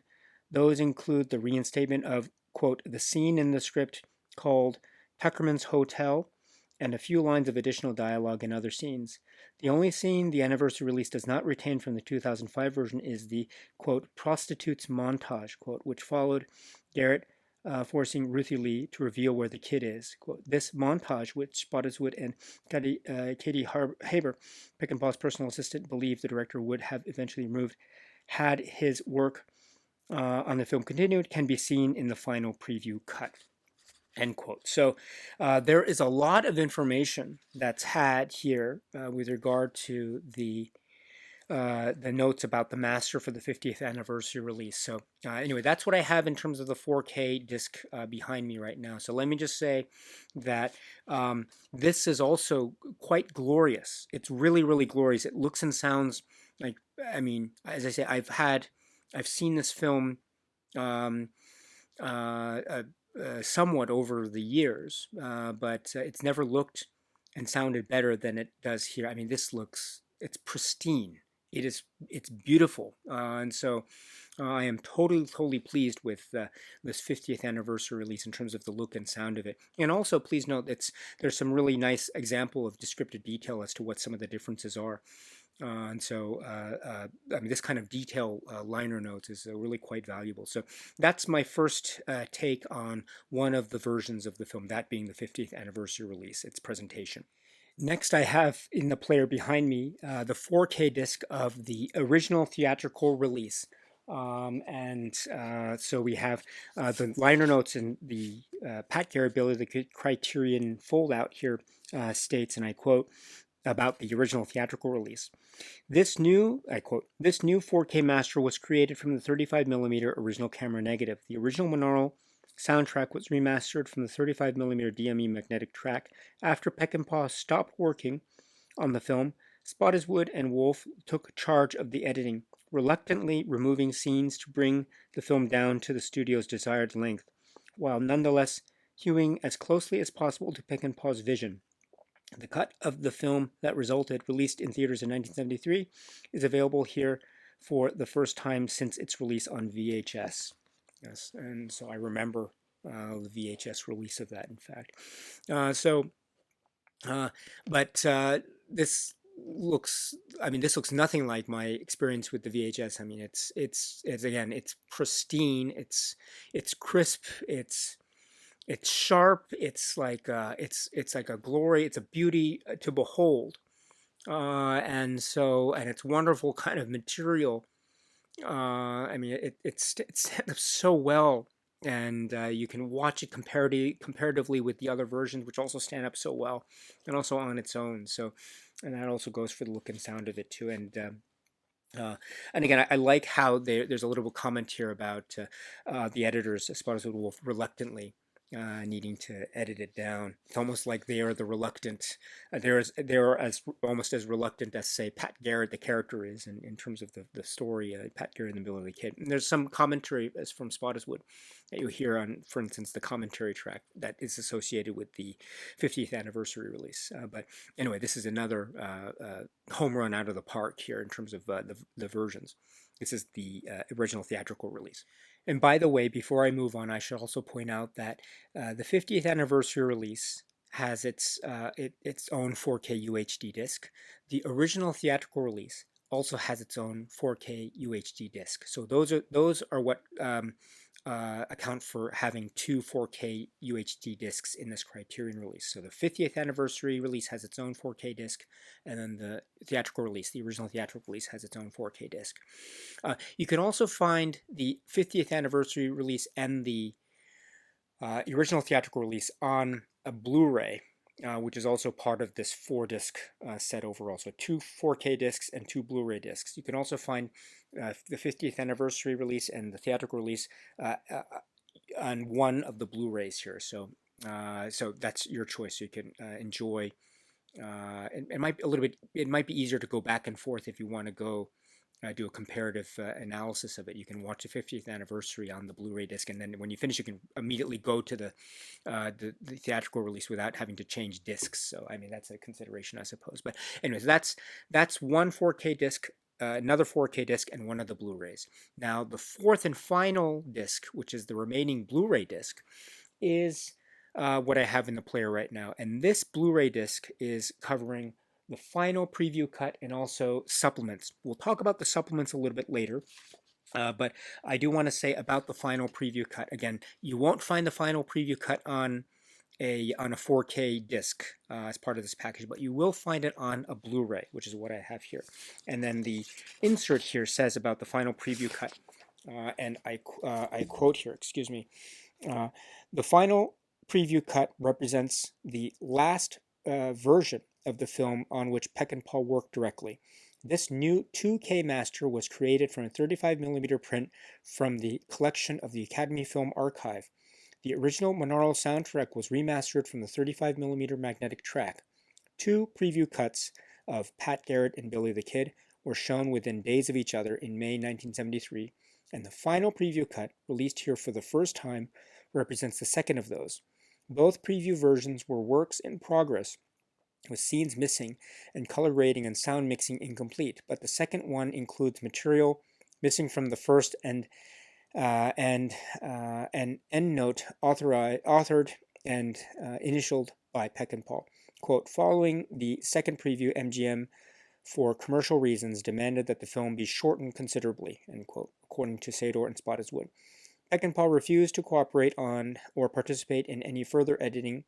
Those include the reinstatement of, quote, the scene in the script called Tuckerman's Hotel, and a few lines of additional dialogue in other scenes. The only scene the anniversary release does not retain from the 2005 version is the, quote, prostitutes montage, quote, which followed Garrett forcing Ruthie Lee to reveal where the kid is. Quote, this montage, which Spottiswoode and Katie Haber, Peckinpah's personal assistant, believed the director would have eventually removed had his work on the film continued, can be seen in the final preview cut. End quote. So there is a lot of information that's had here with regard to the notes about the master for the 50th anniversary release. So anyway, that's what I have in terms of the 4K disc behind me right now. So let me just say that this is also quite glorious. It's really, really glorious. It looks and sounds like, I mean, as I say, I've seen this film somewhat over the years, but it's never looked and sounded better than it does here. I mean, it's pristine. It's beautiful. And so I am totally pleased with this 50th anniversary release in terms of the look and sound of it. And also, please note there's some really nice example of descriptive detail as to what some of the differences are. I mean, this kind of detail liner notes is really quite valuable. So that's my first take on one of the versions of the film, that being the 50th anniversary release, its presentation. Next, I have in the player behind me the 4K disc of the original theatrical release. So we have the liner notes in the Pat Garrett Billy the Criterion foldout here states, and I quote, about the original theatrical release. I quote, this new 4K master was created from the 35mm original camera negative. The original monaural soundtrack was remastered from the 35mm DME magnetic track. After Peckinpah stopped working on the film, Spottiswoode and Wolf took charge of the editing, reluctantly removing scenes to bring the film down to the studio's desired length, while nonetheless hewing as closely as possible to Peckinpah's vision. The cut of the film that resulted, released in theaters in 1973, is available here for the first time since its release on VHS. Yes, and so I remember the VHS release of that, in fact. Uh, so, uh, but this this looks nothing like my experience with the VHS. I mean, it's again, it's pristine, it's crisp, it's sharp. It's like a glory. It's a beauty to behold, and it's wonderful kind of material. I mean, it's set up so well, and you can watch it comparatively with the other versions, which also stand up so well, and also on its own. So, and that also goes for the look and sound of it too. And again, I like how there's a little bit of comment here about the editors, Spottiswoode Wolf, reluctantly needing to edit it down. It's almost like they are the reluctant. They're as almost as reluctant as, say, Pat Garrett, the character, is in terms of the story. Pat Garrett in the Middle of the Kid. And there's some commentary as from Spottiswoode that you hear on, for instance, the commentary track that is associated with the 50th anniversary release. But anyway, this is another home run out of the park here in terms of the versions. This is the original theatrical release. And by the way, before I move on, I should also point out that the 50th anniversary release has its own 4K UHD disc. The original theatrical release also has its own 4K UHD disc. So those are what account for having two 4K UHD discs in this Criterion release. So the 50th anniversary release has its own 4K disc, and then the theatrical release, the original theatrical release, has its own 4K disc. You can also find the 50th anniversary release and the original theatrical release on a Blu-ray, which is also part of this 4-disc set overall. So 2 4K discs and 2 Blu-ray discs. You can also find the 50th anniversary release and the theatrical release on one of the Blu-rays here. So that's your choice. So you can enjoy. It might be easier to go back and forth if you want to go do a comparative analysis of it. You can watch the 50th anniversary on the Blu-ray disc, and then when you finish, you can immediately go to the theatrical release without having to change discs. So I mean, that's a consideration, I suppose. But anyways, that's one 4K disc, another 4K disc, and one of the Blu-rays. Now the fourth and final disc, which is the remaining Blu-ray disc, is what I have in the player right now, and this Blu-ray disc is covering the final preview cut and also supplements. We'll talk about the supplements a little bit later, but I do want to say about the final preview cut. Again, you won't find the final preview cut on a 4K disc as part of this package, but you will find it on a Blu-ray, which is what I have here. And then the insert here says about the final preview cut, and I quote here, excuse me, the final preview cut represents the last version of the film on which Peckinpah worked directly. This new 2K master was created from a 35mm print from the collection of the Academy Film Archive. The original monaural soundtrack was remastered from the 35mm magnetic track. 2 preview cuts of Pat Garrett and Billy the Kid were shown within days of each other in May 1973, and the final preview cut, released here for the first time, represents the second of those. Both preview versions were works in progress with scenes missing and color grading and sound mixing incomplete. But the second one includes material missing from the first and an endnote authored and initialed by Peckinpah. Quote, following the second preview, MGM, for commercial reasons, demanded that the film be shortened considerably, end quote, according to Sador and Spotted Wood. Peckinpah refused to cooperate on or participate in any further editing,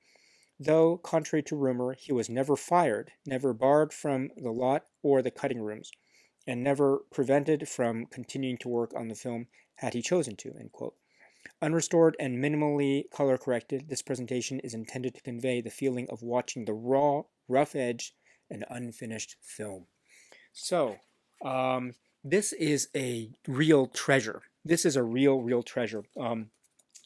though, contrary to rumor, he was never fired, never barred from the lot or the cutting rooms, and never prevented from continuing to work on the film had he chosen to, end quote. Unrestored and minimally color corrected, this presentation is intended to convey the feeling of watching the raw, rough edge, and unfinished film. So, this is a real treasure. This is a real treasure. And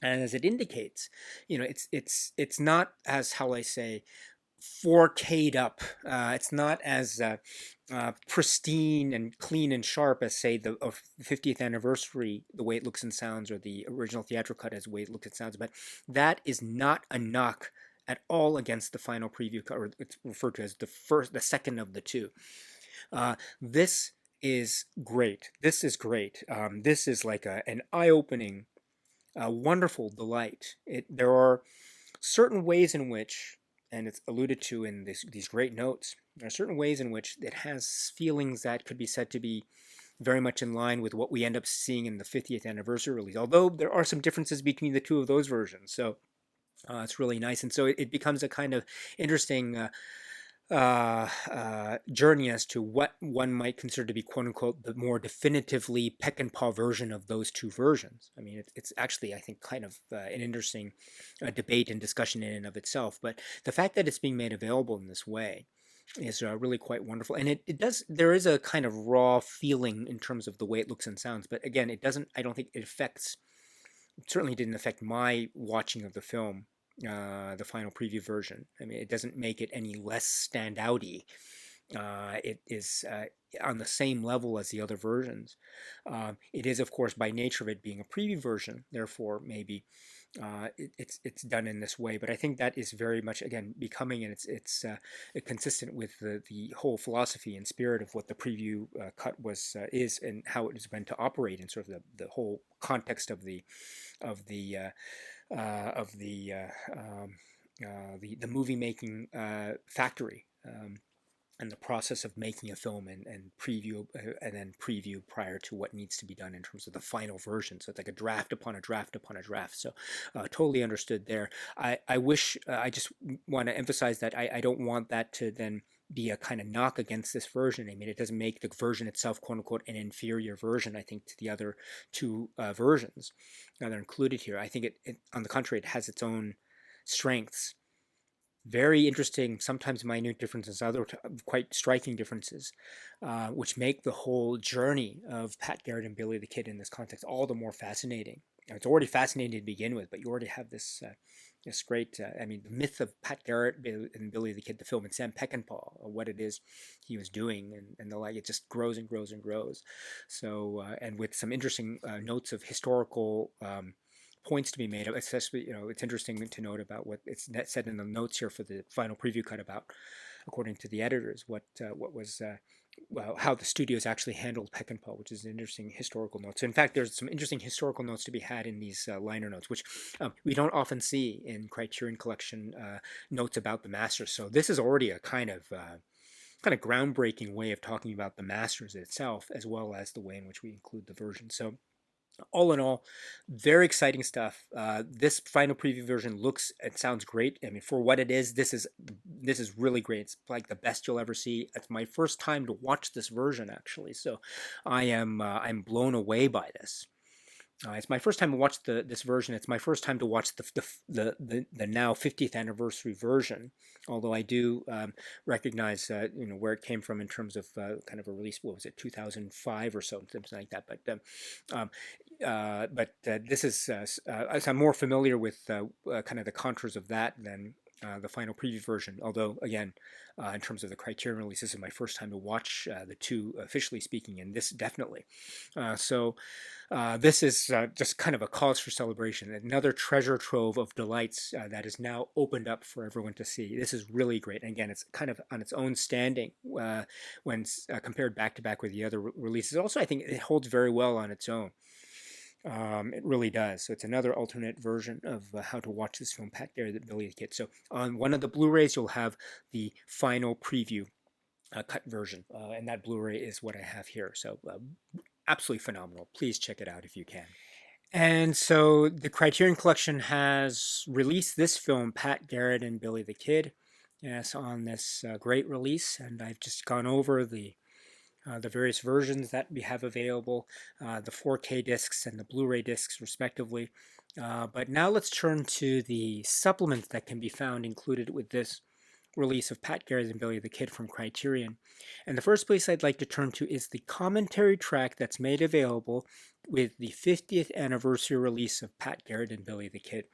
as it indicates, it's not as, how I say, 4K'd up. It's not as pristine and clean and sharp as, say, the 50th anniversary, the way it looks and sounds, or the original theatrical cut as the way it looks and sounds. But that is not a knock at all against the final preview cut, or it's referred to as the second of the two. This is great. This is great. This is like an eye-opening, wonderful delight. There are certain ways in which, and it's alluded to in these great notes, there are certain ways in which it has feelings that could be said to be very much in line with what we end up seeing in the 50th anniversary release, although there are some differences between the two of those versions. So it's really nice. And so it becomes a kind of interesting journey as to what one might consider to be, quote unquote, the more definitively Peckinpah version of those two versions. I mean, it's actually, I think, kind of an interesting debate and discussion in and of itself. But the fact that it's being made available in this way is really quite wonderful. And there is a kind of raw feeling in terms of the way it looks and sounds. But again, I don't think it certainly didn't affect my watching of the film, the final preview version. I mean, it doesn't make it any less standouty. It is on the same level as the other versions. It is, of course, by nature of it being a preview version, therefore maybe it's done in this way. But I think that is very much, again, becoming, and it's consistent with the whole philosophy and spirit of what the preview cut is, and how it is meant to operate in sort of the whole context of the movie making factory, and the process of making a film and preview and then preview prior to what needs to be done in terms of the final version. So it's like a draft upon a draft upon a draft. So totally understood there. I wish, I just want to emphasize that I don't want that to then be a kind of knock against this version. I mean, it doesn't make the version itself, quote unquote, an inferior version, I think, to the other two versions that are included here. I think on the contrary, it has its own strengths. Very interesting, sometimes minute differences, other quite striking differences, which make the whole journey of Pat Garrett and Billy the Kid in this context all the more fascinating. It's already fascinating to begin with, but you already have this great, I mean, the myth of Pat Garrett and Billy the Kid, the film, and Sam Peckinpah, what it is he was doing, and the like, it just grows and grows and grows. So, and with some interesting notes of historical points to be made, especially, it's interesting to note about what it's said in the notes here for the final preview cut about, according to the editors, what was well, how the studios actually handled Peckinpah, which is an interesting historical note. So in fact, there's some interesting historical notes to be had in these liner notes, which we don't often see in Criterion Collection notes about the masters. So this is already a kind of groundbreaking way of talking about the masters itself, as well as the way in which we include the version. So all in all, very exciting stuff. This final preview version looks and sounds great. I mean, for what it is, this is really great. It's like the best you'll ever see. It's my first time to watch this version, actually, so I'm blown away by this. It's my first time to watch this version. It's my first time to watch the now 50th anniversary version. Although I do recognize where it came from in terms of kind of a release. What was it, 2005 or so, something like that. But this is I'm more familiar with kind of the contours of that than the final preview version. Although, again, in terms of the Criterion release, this is my first time to watch the two, officially speaking, and this definitely. This is just kind of a cause for celebration. Another treasure trove of delights that is now opened up for everyone to see. This is really great. And again, it's kind of on its own standing when compared back to back with the other releases. Also, I think it holds very well on its own. It really does. So it's another alternate version of how to watch this film, Pat Garrett and Billy the Kid. So on one of the Blu-rays, you'll have the final preview cut version, and that Blu-ray is what I have here. So absolutely phenomenal. Please check it out if you can. And so the Criterion Collection has released this film, Pat Garrett and Billy the Kid, yes, on this great release. And I've just gone over the various versions that we have available, the 4K discs and the Blu-ray discs respectively. But now let's turn to the supplements that can be found included with this release of Pat Garrett and Billy the Kid from Criterion. And the first place I'd like to turn to is the commentary track that's made available with the 50th anniversary release of Pat Garrett and Billy the Kid.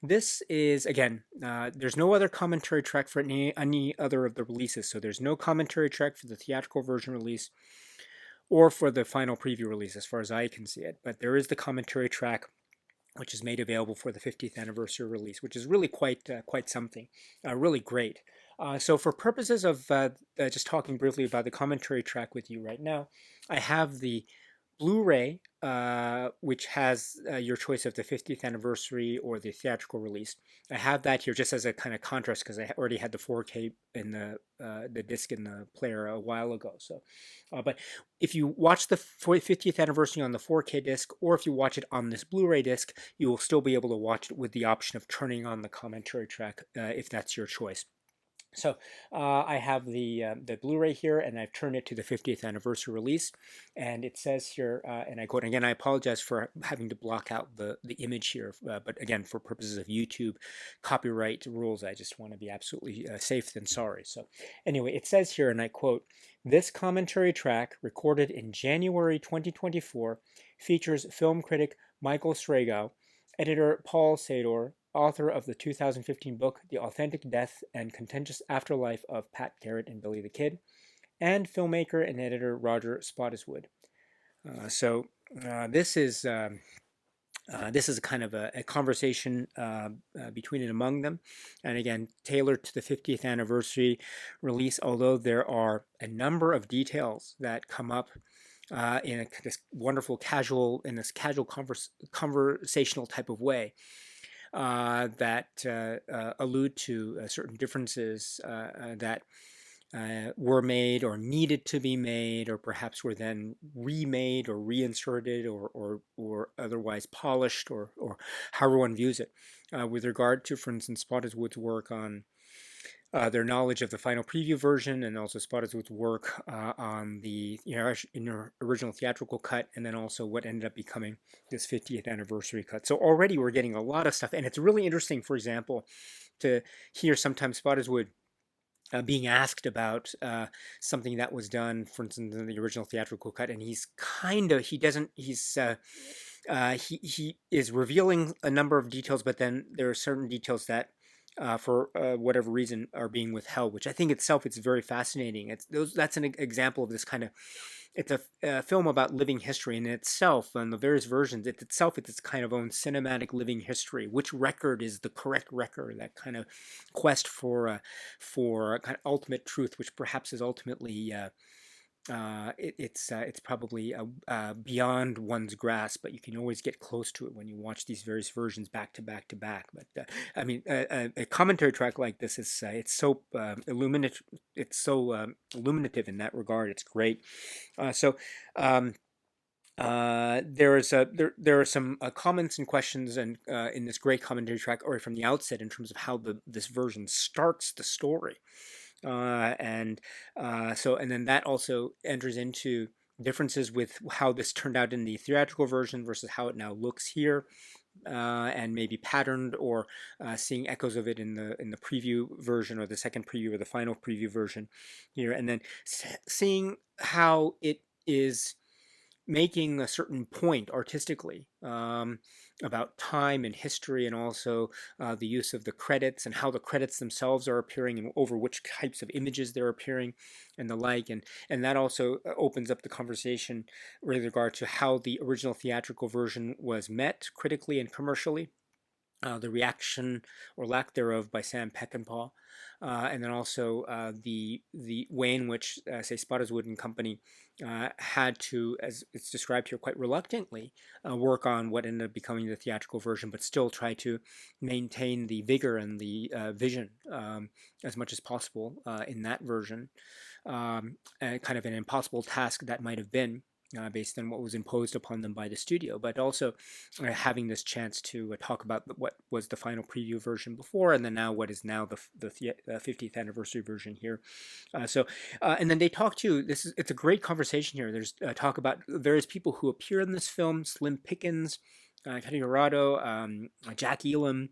This is, again, there's no other commentary track for any other of the releases, so there's no commentary track for the theatrical version release or for the final preview release as far as I can see it, but there is the commentary track which is made available for the 50th anniversary release, which is really quite something, really great. So for purposes of just talking briefly about the commentary track with you right now, I have the Blu-ray, which has your choice of the 50th anniversary or the theatrical release. I have that here just as a kind of contrast because I already had the 4K in the disc in the player a while ago. So, but if you watch the 50th anniversary on the 4K disc, or if you watch it on this Blu-ray disc, you will still be able to watch it with the option of turning on the commentary track if that's your choice. So I have the Blu-ray here, and I've turned it to the 50th anniversary release, and it says here, and I quote again. I apologize for having to block out the image here, but again, for purposes of YouTube copyright rules, I just want to be absolutely safe than sorry. So anyway, it says here, and I quote: "This commentary track, recorded in January 2024, features film critic Michael Sragow, editor Paul Sador, author of the 2015 book, The Authentic Death and Contentious Afterlife of Pat Garrett and Billy the Kid, and filmmaker and editor Roger Spottiswoode." This is kind of a conversation between and among them, and again tailored to the 50th anniversary release. Although there are a number of details that come up in this wonderful casual conversational type of way. That allude to certain differences that were made or needed to be made, or perhaps were then remade or reinserted or otherwise polished, or however one views it. With regard to, for instance, Spottiswoode's work on their knowledge of the final preview version, and also Spottiswoode's work on the original theatrical cut, and then also what ended up becoming this 50th anniversary cut. So already we're getting a lot of stuff, and it's really interesting, for example, to hear sometimes Spottiswoode being asked about something that was done, for instance, in the original theatrical cut, and he is revealing a number of details, but then there are certain details that for whatever reason are being withheld, which I think itself it's very fascinating. That's an example of this kind of, it's a film about living history in itself, and the various versions, it's its kind of own cinematic living history. Which record is the correct record? That kind of quest for kind of ultimate truth, which perhaps is ultimately it's probably beyond one's grasp, but you can always get close to it when you watch these various versions back to back to back. But I mean, a commentary track like this is it's so illuminative. It's so illuminative in that regard. It's great. There are some comments and questions and in this great commentary track, or from the outset, in terms of how this version starts the story. And then that also enters into differences with how this turned out in the theatrical version versus how it now looks here, and maybe patterned or seeing echoes of it in the preview version, or the second preview, or the final preview version here, and then seeing how it is making a certain point artistically about time and history, and also the use of the credits and how the credits themselves are appearing and over which types of images they're appearing and the like. And that also opens up the conversation with regard to how the original theatrical version was met critically and commercially, the reaction or lack thereof by Sam Peckinpah, and then also the way in which, say, Spottiswoode and Company had to, as it's described here, quite reluctantly work on what ended up becoming the theatrical version, but still try to maintain the vigor and the vision as much as possible in that version. Kind of an impossible task that might have been, based on what was imposed upon them by the studio, but also having this chance to talk about what was the final preview version before, and then now what is now the 50th anniversary version here. And then they talk to it's a great conversation here. There's talk about various people who appear in this film: Slim Pickens, Kenny Dorado, Jack Elam.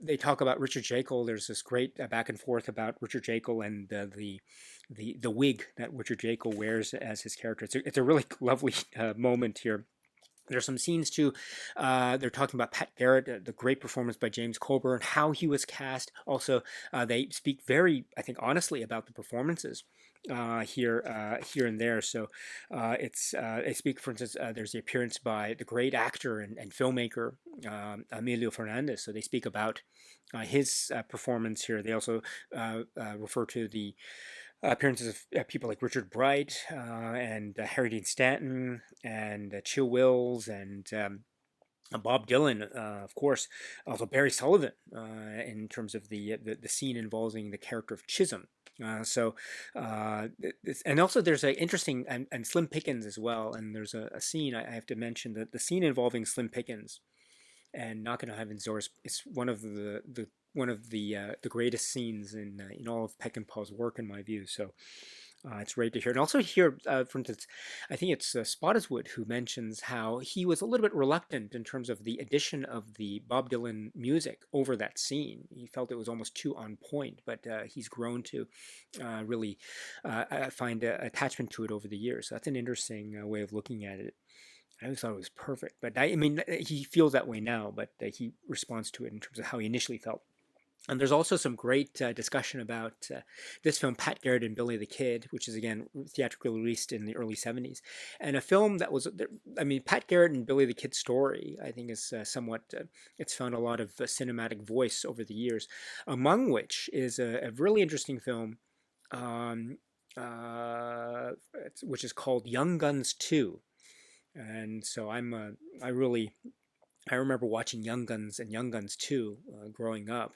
They talk about Richard Jekyll. There's this great back and forth about Richard Jekyll and the wig that Richard Jekyll wears as his character. It's a really lovely moment here. There's some scenes too. They're talking about Pat Garrett, the great performance by James Coburn, how he was cast. Also, they speak very, I think, honestly about the performances here and there. So they speak, for instance, there's the appearance by the great actor and filmmaker Emilio Fernandez. So they speak about his performance here. They also refer to the appearances of people like Richard Bright and Harry Dean Stanton and Chill Wills and Bob Dylan, of course, also Barry Sullivan in terms of the scene involving the character of Chisholm. And also there's an interesting and Slim Pickens as well. And there's a scene I have to mention, that the scene involving Slim Pickens and Knockin' on Heaven's Door is one of the greatest scenes in all of Peckinpah's work, in my view. So it's great to hear. And also here, for instance, I think it's Spottiswoode who mentions how he was a little bit reluctant in terms of the addition of the Bob Dylan music over that scene. He felt it was almost too on point, but he's grown to really find attachment to it over the years. So that's an interesting way of looking at it. I always thought it was perfect, but I mean, he feels that way now, but he responds to it in terms of how he initially felt. And there's also some great discussion about this film, Pat Garrett and Billy the Kid, which is, again, theatrically released in the early 70s. And a film that was, I mean, Pat Garrett and Billy the Kid's story, I think, is somewhat, it's found a lot of cinematic voice over the years, among which is a really interesting film, which is called Young Guns 2. And so I remember watching Young Guns and Young Guns 2 growing up.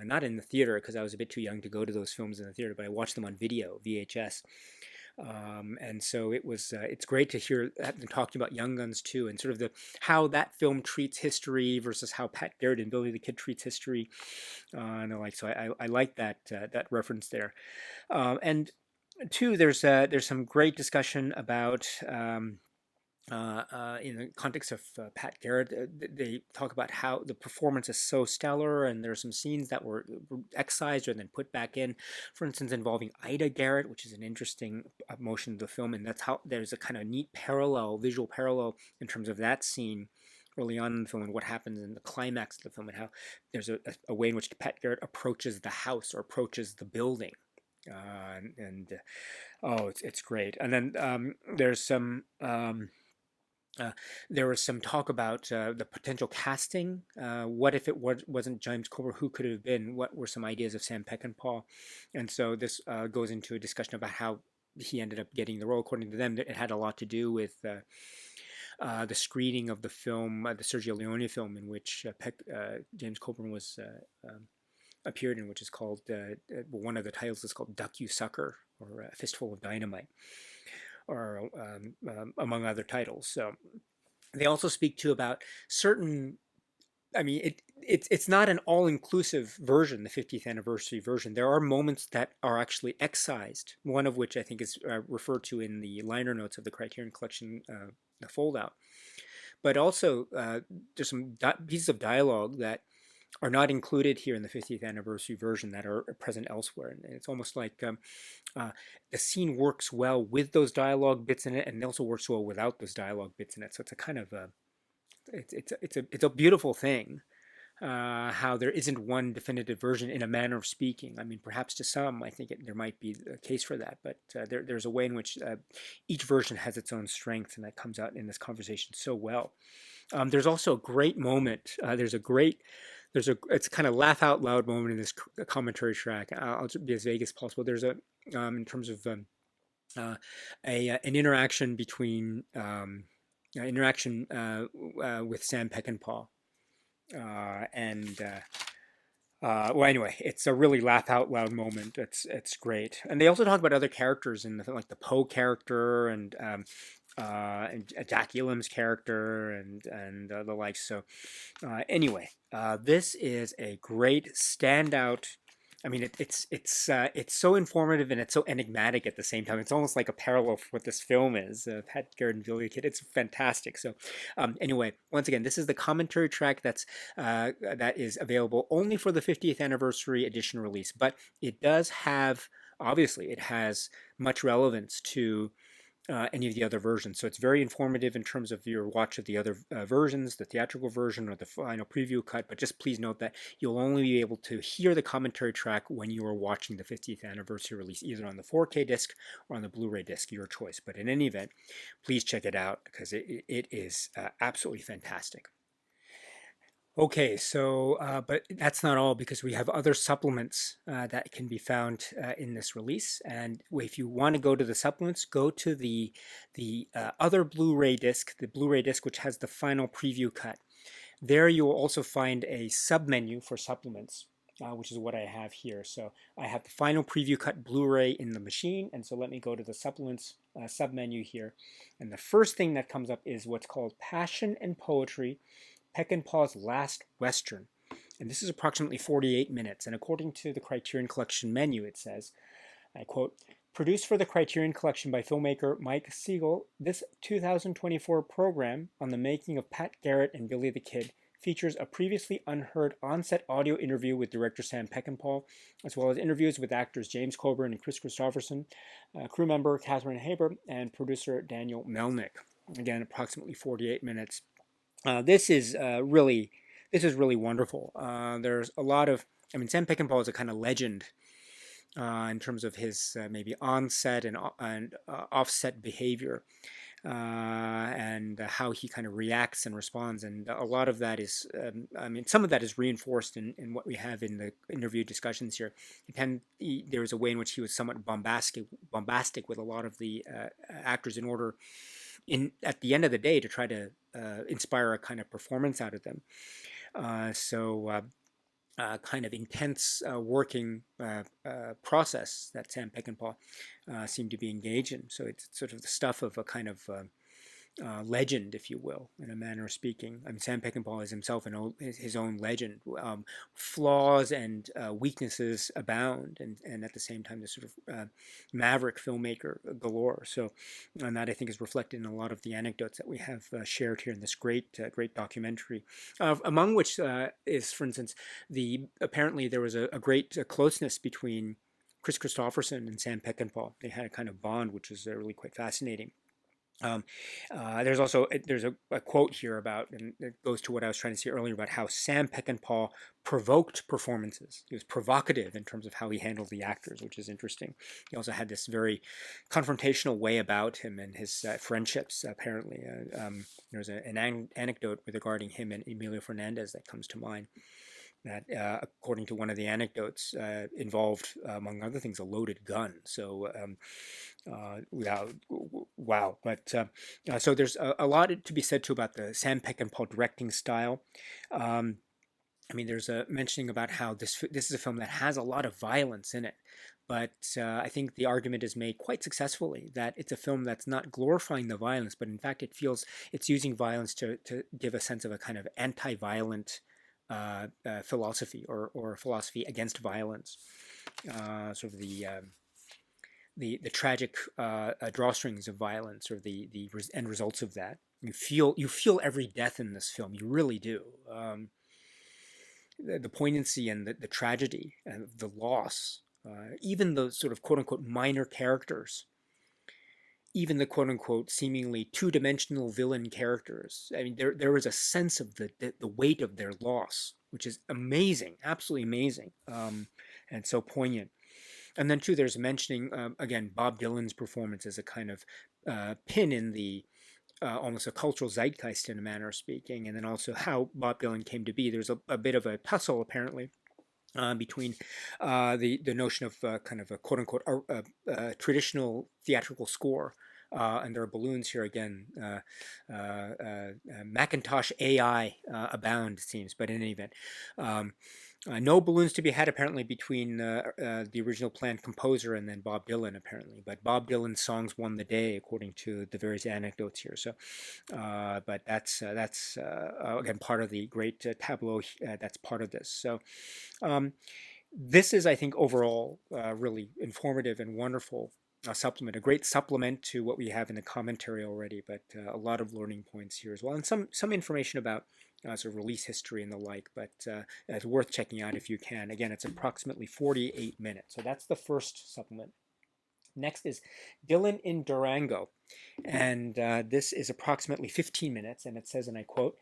Not in the theater, because I was a bit too young to go to those films in the theater, but I watched them on video, VHS. And so it's great to hear them talking about Young Guns 2 and sort of how that film treats history versus how Pat Garrett and Billy the Kid treats history. And the like. So I like that reference there. And two, there's some great discussion about in the context of Pat Garrett. They talk about how the performance is so stellar, and there are some scenes that were excised or then put back in. For instance, involving Ida Garrett, which is an interesting motion of the film, and that's how there's a kind of neat visual parallel in terms of that scene early on in the film and what happens in the climax of the film, and how there's a way in which Pat Garrett approaches the house or approaches the building. It's great. And then there's some. There was some talk about the potential casting. What if it wasn't James Coburn? Who could it have been? What were some ideas of Sam Peckinpah? And so this goes into a discussion about how he ended up getting the role. According to them, it had a lot to do with the screening of the film, the Sergio Leone film, in which James Coburn was appeared in, which is called, one of the titles is called Duck You Sucker, or A Fistful of Dynamite, or among other titles. So they also speak too about certain. I mean, it's not an all-inclusive version, the 50th anniversary version. There are moments that are actually excised. One of which I think is referred to in the liner notes of the Criterion Collection, the foldout. But also, there's some pieces of dialogue that are not included here in the 50th anniversary version that are present elsewhere. And it's almost like the scene works well with those dialogue bits in it, and it also works well without those dialogue bits in it. So it's a kind of it's a beautiful thing. How there isn't one definitive version in a manner of speaking. I mean, perhaps to some, I think there might be a case for that, but there's a way in which each version has its own strengths, and that comes out in this conversation so well. There's also a great moment. It's kind of laugh out loud moment in this commentary track. I'll be as vague as possible. There's in terms of an interaction between with Sam Peckinpah. Well, anyway, it's a really laugh out loud moment. It's great, and they also talk about other characters in the film, like the Poe character and Jack Elam's character and the like. So, anyway, this is a great standout. I mean, it's so informative and it's so enigmatic at the same time. It's almost like a parallel for what this film is. Pat Garrett and Julia Kidd. It's fantastic. So, anyway, once again, this is the commentary track that is available only for the 50th anniversary edition release, but it does have, obviously, it has much relevance to any of the other versions. So it's very informative in terms of your watch of the other versions, the theatrical version or the final preview cut. But just please note that you'll only be able to hear the commentary track when you are watching the 50th anniversary release, either on the 4K disc or on the Blu-ray disc, your choice. But in any event, please check it out because it is absolutely fantastic. Okay, so, but that's not all because we have other supplements that can be found in this release. And if you want to go to the supplements, go to the other Blu-ray disc, the Blu-ray disc which has the final preview cut. There you will also find a sub-menu for supplements, which is what I have here. So I have the final preview cut Blu-ray in the machine, and so let me go to the supplements sub-menu here. And the first thing that comes up is what's called Passion and Poetry, Peckinpah's Last Western. And this is approximately 48 minutes. And according to the Criterion Collection menu, it says, I quote, produced for the Criterion Collection by filmmaker Mike Siegel, this 2024 program on the making of Pat Garrett and Billy the Kid features a previously unheard on-set audio interview with director Sam Peckinpah, as well as interviews with actors James Coburn and Chris Christopherson, crew member Catherine Haber, and producer Daniel Melnick. Again, approximately 48 minutes. This is really wonderful. There's a lot of, I mean, Sam Peckinpah is a kind of legend in terms of his maybe on-set and off-set behavior and how he kind of reacts and responds. And a lot of that is, I mean, some of that is reinforced in what we have in the interview discussions here. There was a way in which he was somewhat bombastic with a lot of the actors in order, at the end of the day, to try to inspire a kind of performance out of them. Kind of intense working process that Sam Peckinpah seemed to be engaged in. So it's sort of the stuff of a kind of legend, if you will, in a manner of speaking. I mean, Sam Peckinpah is himself his own legend. Flaws and weaknesses abound, and at the same time, this sort of maverick filmmaker galore. So, and that I think is reflected in a lot of the anecdotes that we have shared here in this great documentary. Among which is, for instance, apparently there was a great closeness between Chris Christopherson and Sam Peckinpah. They had a kind of bond, which is really quite fascinating. There's a quote here about, and it goes to what I was trying to say earlier about how Sam Peckinpah provoked performances. He was provocative in terms of how he handled the actors, which is interesting. He also had this very confrontational way about him and his friendships, apparently. There's an anecdote regarding him and Emilio Fernandez that comes to mind. That, according to one of the anecdotes, involved, among other things, a loaded gun. So, wow. But so there's a lot to be said too about the Sam Peckinpah directing style. I mean, there's a mentioning about how this is a film that has a lot of violence in it. But I think the argument is made quite successfully that it's a film that's not glorifying the violence, but in fact it feels it's using violence to give a sense of a kind of anti-violent philosophy or philosophy against violence, sort of the tragic drawstrings of violence, or the end results of that. You feel every death in this film. You really do. the poignancy and the tragedy and the loss, even the sort of quote unquote minor characters, even the quote unquote seemingly two-dimensional villain characters. I mean, there is a sense of the weight of their loss, which is amazing, absolutely amazing, and so poignant. And then too, there's mentioning again Bob Dylan's performance as a kind of pin in the almost a cultural zeitgeist in a manner of speaking, and then also how Bob Dylan came to be. There's a bit of a tussle apparently between the notion of kind of a quote unquote traditional theatrical score. And there are balloons here again. Macintosh AI abound, it seems, but in any event. No balloons to be had apparently between the original planned composer and then Bob Dylan apparently, but Bob Dylan's songs won the day according to the various anecdotes here. So, but that's again part of the great tableau that's part of this. So, this is, I think, overall really informative and wonderful supplement, a great supplement to what we have in the commentary already, but a lot of learning points here as well, and some information about sort of release history and the like, but it's worth checking out if you can. Again, it's approximately 48 minutes, so that's the first supplement. Next is Dylan in Durango, and this is approximately 15 minutes, and it says, and I quote,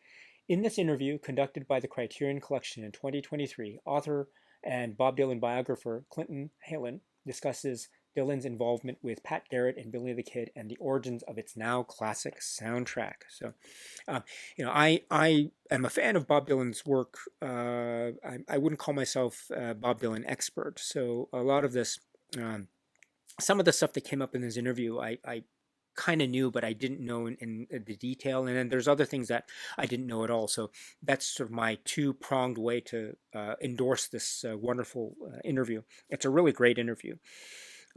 "In this interview conducted by the Criterion Collection in 2023, author and Bob Dylan biographer Clinton Halen discusses Dylan's involvement with Pat Garrett and Billy the Kid and the origins of its now classic soundtrack." So, I am a fan of Bob Dylan's work. I wouldn't call myself a Bob Dylan expert. So a lot of this, some of the stuff that came up in this interview, I kind of knew, but I didn't know in the detail. And then there's other things that I didn't know at all. So that's sort of my two-pronged way to endorse this wonderful interview. It's a really great interview.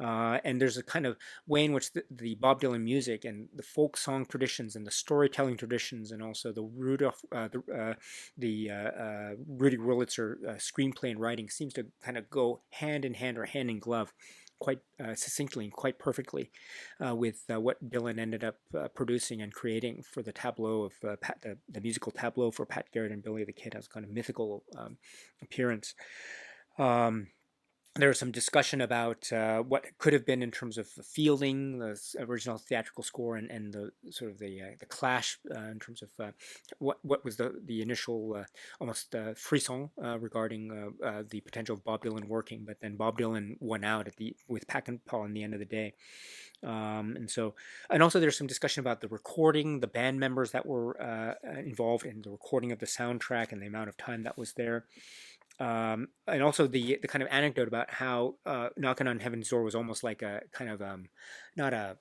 And there's a kind of way in which the Bob Dylan music and the folk song traditions and the storytelling traditions and also the Rudy Wurlitzer screenplay and writing seems to kind of go hand in hand or hand in glove quite succinctly and quite perfectly with what Dylan ended up producing and creating for the tableau of the musical tableau for Pat Garrett and Billy the Kid as kind of mythical appearance. There was some discussion about what could have been in terms of fielding the original theatrical score and the sort of the clash in terms of what was the initial almost frisson regarding the potential of Bob Dylan working, but then Bob Dylan won out with Peckinpah in the end of the day. And also there's some discussion about the recording, the band members that were involved in the recording of the soundtrack and the amount of time that was there. And also the kind of anecdote about how Knocking on Heaven's Door was almost like a kind of not a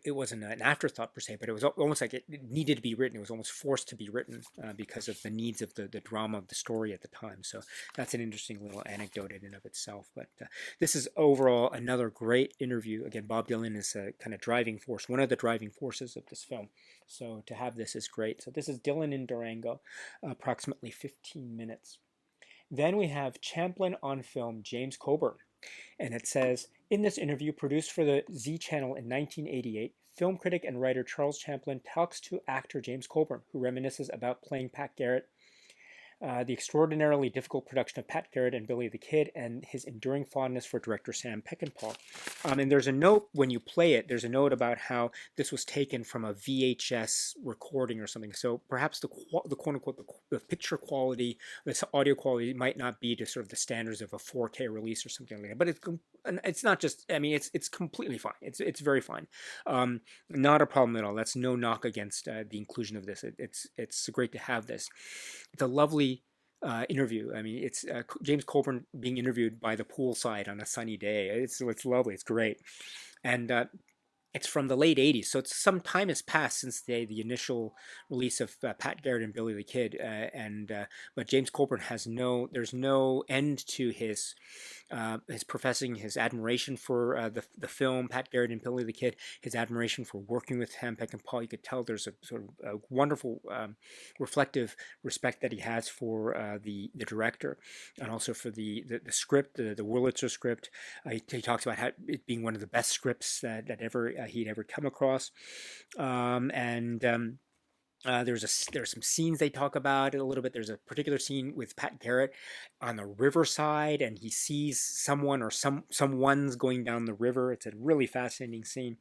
it wasn't an afterthought per se, but it was almost like it needed to be written. It was almost forced to be written because of the needs of the drama of the story at the time. So that's an interesting little anecdote in and of itself. But this is overall another great interview. Again, Bob Dylan is a kind of driving force, one of the driving forces of this film. So to have this is great. So this is Dylan in Durango, approximately 15 minutes. Then we have Champlin on film, James Coburn. And it says, in this interview produced for the Z Channel in 1988, film critic and writer Charles Champlin talks to actor James Coburn, who reminisces about playing Pat Garrett, the extraordinarily difficult production of Pat Garrett and Billy the Kid, and his enduring fondness for director Sam Peckinpah. And there's a note when you play it, there's a note about how this was taken from a VHS recording or something. So perhaps the quote-unquote, the picture quality, the audio quality might not be to sort of the standards of a 4K release or something like that. But it's not just, I mean, it's completely fine. It's very fine. Not a problem at all. That's no knock against the inclusion of this. It's great to have this. It's a lovely interview. I mean, it's James Coburn being interviewed by the poolside on a sunny day. It's lovely. It's great. And it's from the late 80s, so it's some time has passed since the initial release of Pat Garrett and Billy the Kid, but James Coburn there's no end to his professing his admiration for the film Pat Garrett and Billy the Kid, his admiration for working with Sam Peckinpah. You could tell there's a sort of a wonderful reflective respect that he has for the director, and also for the script, the Wurlitzer script. He talks about how it being one of the best scripts that he'd ever come across, There's some scenes they talk about it a little bit. There's a particular scene with Pat Garrett on the riverside, and he sees someone or someone's going down the river. It's a really fascinating scene.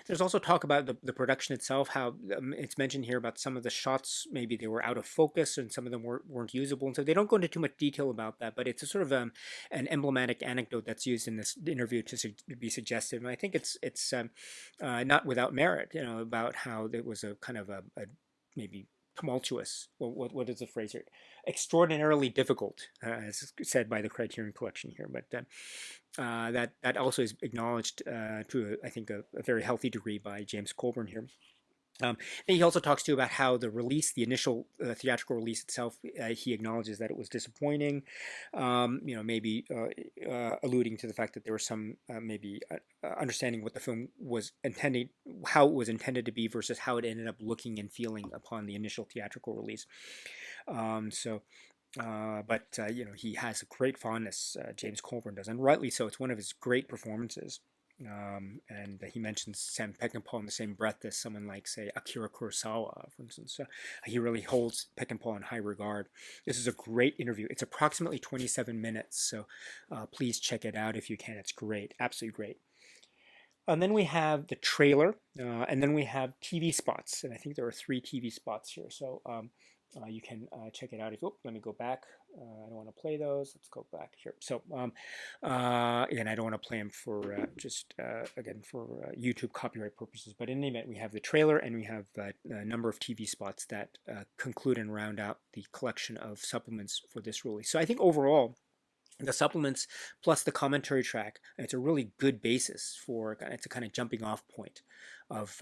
There's also talk about the production itself, how it's mentioned here about some of the shots, maybe they were out of focus and some of them weren't usable. And so they don't go into too much detail about that, but it's a sort of an emblematic anecdote that's used in this interview to be suggestive. And I think it's not without merit, about how it was a kind of a maybe tumultuous, what is the phrase here? Extraordinarily difficult, as said by the Criterion Collection here. But that also is acknowledged to, I think, a very healthy degree by James Colburn here. And he also talks too about how the initial theatrical release itself, he acknowledges that it was disappointing, maybe alluding to the fact that there was some maybe understanding what the film was intended, how it was intended to be versus how it ended up looking and feeling upon the initial theatrical release. But he has a great fondness, James Colburn does, and rightly so. It's one of his great performances. And he mentions Sam Peckinpah in the same breath as someone like, say, Akira Kurosawa, for instance. He really holds Peckinpah in high regard. This is a great interview. It's approximately 27 minutes, so please check it out if you can. It's great, absolutely great. And then we have the trailer, and then we have TV spots, and I think there are 3 TV spots here. So you can check it out. Let me go back. I don't want to play those. Let's go back here. So again, I don't want to play them for again for YouTube copyright purposes. But in any event, we have the trailer and we have a number of TV spots that conclude and round out the collection of supplements for this release. So I think overall, the supplements plus the commentary track, it's a really good basis for, it's a kind of jumping off point of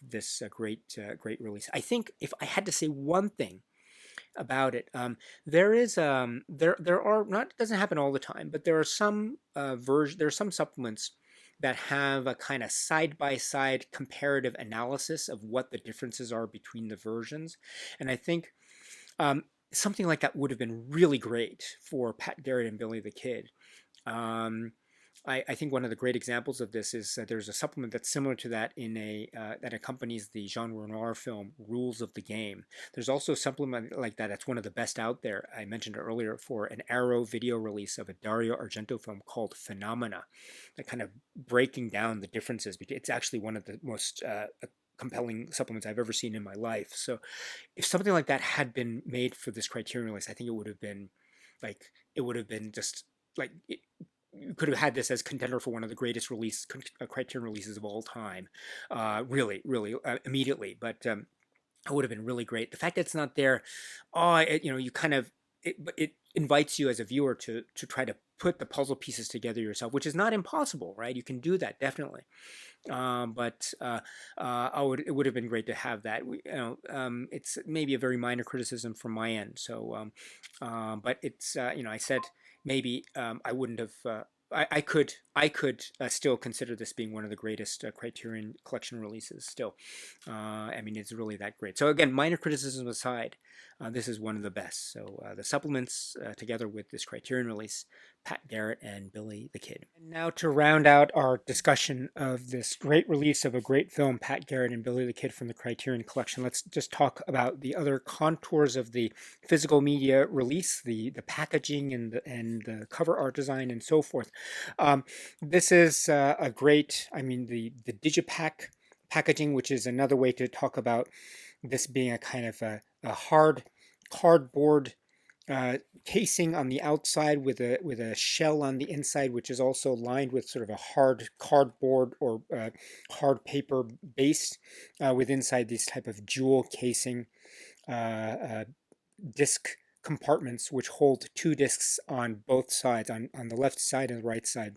this great release. I think if I had to say one thing about it, there are not, it doesn't happen all the time, but there are some there are some supplements that have a kind of side-by-side comparative analysis of what the differences are between the versions, and I think something like that would have been really great for Pat Garrett and Billy the Kid. I think one of the great examples of this is there's a supplement that's similar to that that accompanies the Jean Renoir film Rules of the Game. There's also a supplement like that that's one of the best out there. I mentioned it earlier for an Arrow video release of a Dario Argento film called Phenomena, that kind of breaking down the differences. It's actually one of the most compelling supplements I've ever seen in my life. So if something like that had been made for this Criterion release, I think it would have been just like, you could have had this as contender for one of the greatest Criterion releases of all time, really, immediately. But it would have been really great. The fact that it's not there, you kind of, it invites you as a viewer to try to put the puzzle pieces together yourself, which is not impossible, right? You can do that, definitely. But it would have been great to have that. It's maybe a very minor criticism from my end. So, but it's I said maybe I wouldn't have. I could still consider this being one of the greatest Criterion Collection releases. Still, I mean, it's really that great. So again, minor criticism aside, this is one of the best. So the supplements together with this Criterion release, Pat Garrett and Billy the Kid. And now to round out our discussion of this great release of a great film, Pat Garrett and Billy the Kid from the Criterion Collection, let's just talk about the other contours of the physical media release, the packaging and the cover art design and so forth. This is a great, I mean, the Digipack packaging, which is another way to talk about this being a kind of a hard cardboard casing on the outside with a shell on the inside, which is also lined with sort of a hard cardboard or hard paper base with inside these type of jewel casing disc compartments, which hold 2 discs on both sides, on the left side and the right side.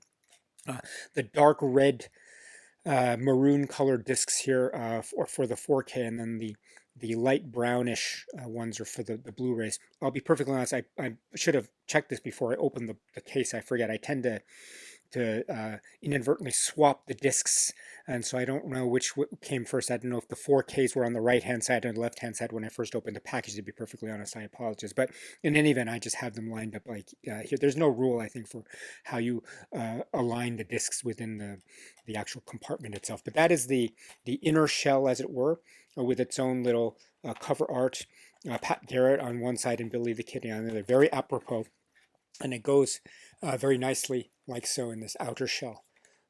The dark red maroon colored discs here for the 4K, and then the light brownish ones are for the Blu-rays. I'll be perfectly honest, I should have checked this before I opened the case. I forget. I tend to inadvertently swap the discs, and so I don't know which came first. I don't know if the 4Ks were on the right hand side or the left hand side when I first opened the package. To be perfectly honest, I apologize, but in any event, I just have them lined up like here. There's no rule, I think, for how you align the discs within the actual compartment itself. But that is the inner shell, as it were, with its own little cover art. Pat Garrett on one side and Billy the Kid on the other. Very apropos, and it goes very nicely like so in this outer shell,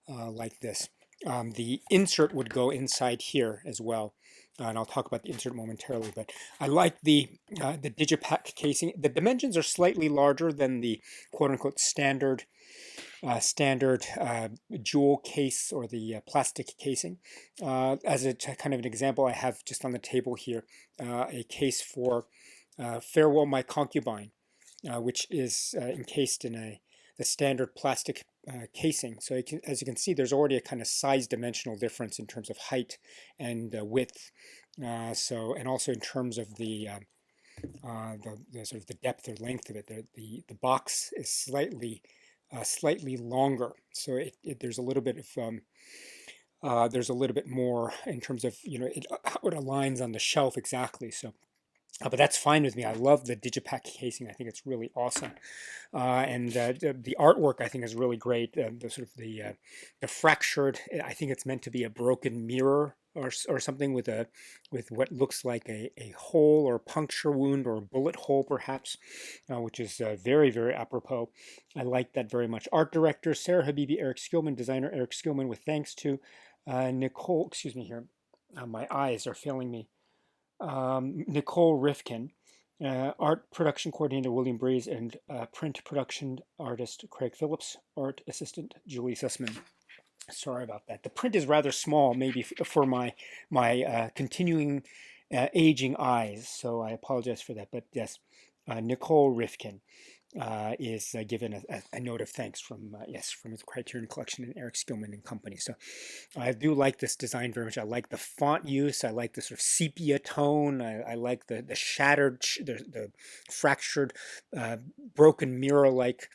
like this. The insert would go inside here as well, and I'll talk about the insert momentarily. But I like the Digipack casing. The dimensions are slightly larger than the quote-unquote standard jewel case or the plastic casing. As a kind of an example, I have just on the table here a case for Farewell My Concubine, which is encased in the standard plastic casing. So as you can see, there's already a kind of size dimensional difference in terms of height and width. And also in terms of the sort of the depth or length of it. The box is slightly longer, so there's a little bit of there's a little bit more in terms of how it aligns on the shelf exactly. So but that's fine with me. I love the Digipack casing. I think it's really awesome, and the artwork I think is really great. The sort of the fractured. I think it's meant to be a broken mirror or something with what looks like a hole or puncture wound or a bullet hole perhaps, which is very, very apropos. I like that very much. Art director Sarah Habibi, Eric Skillman, designer Eric Skillman, with thanks to Nicole. Excuse me here, my eyes are failing me. Nicole Rifkin, art production coordinator William Breeze, and print production artist Craig Phillips, art assistant Julie Sussman. Sorry about that. The print is rather small, maybe for my continuing aging eyes, so I apologize for that. But yes, Nicole Rifkin is given a note of thanks from the Criterion Collection and Eric Skillman and Company. So I do like this design very much. I like the font use. I like the sort of sepia tone. I like the shattered, the fractured, broken mirror-like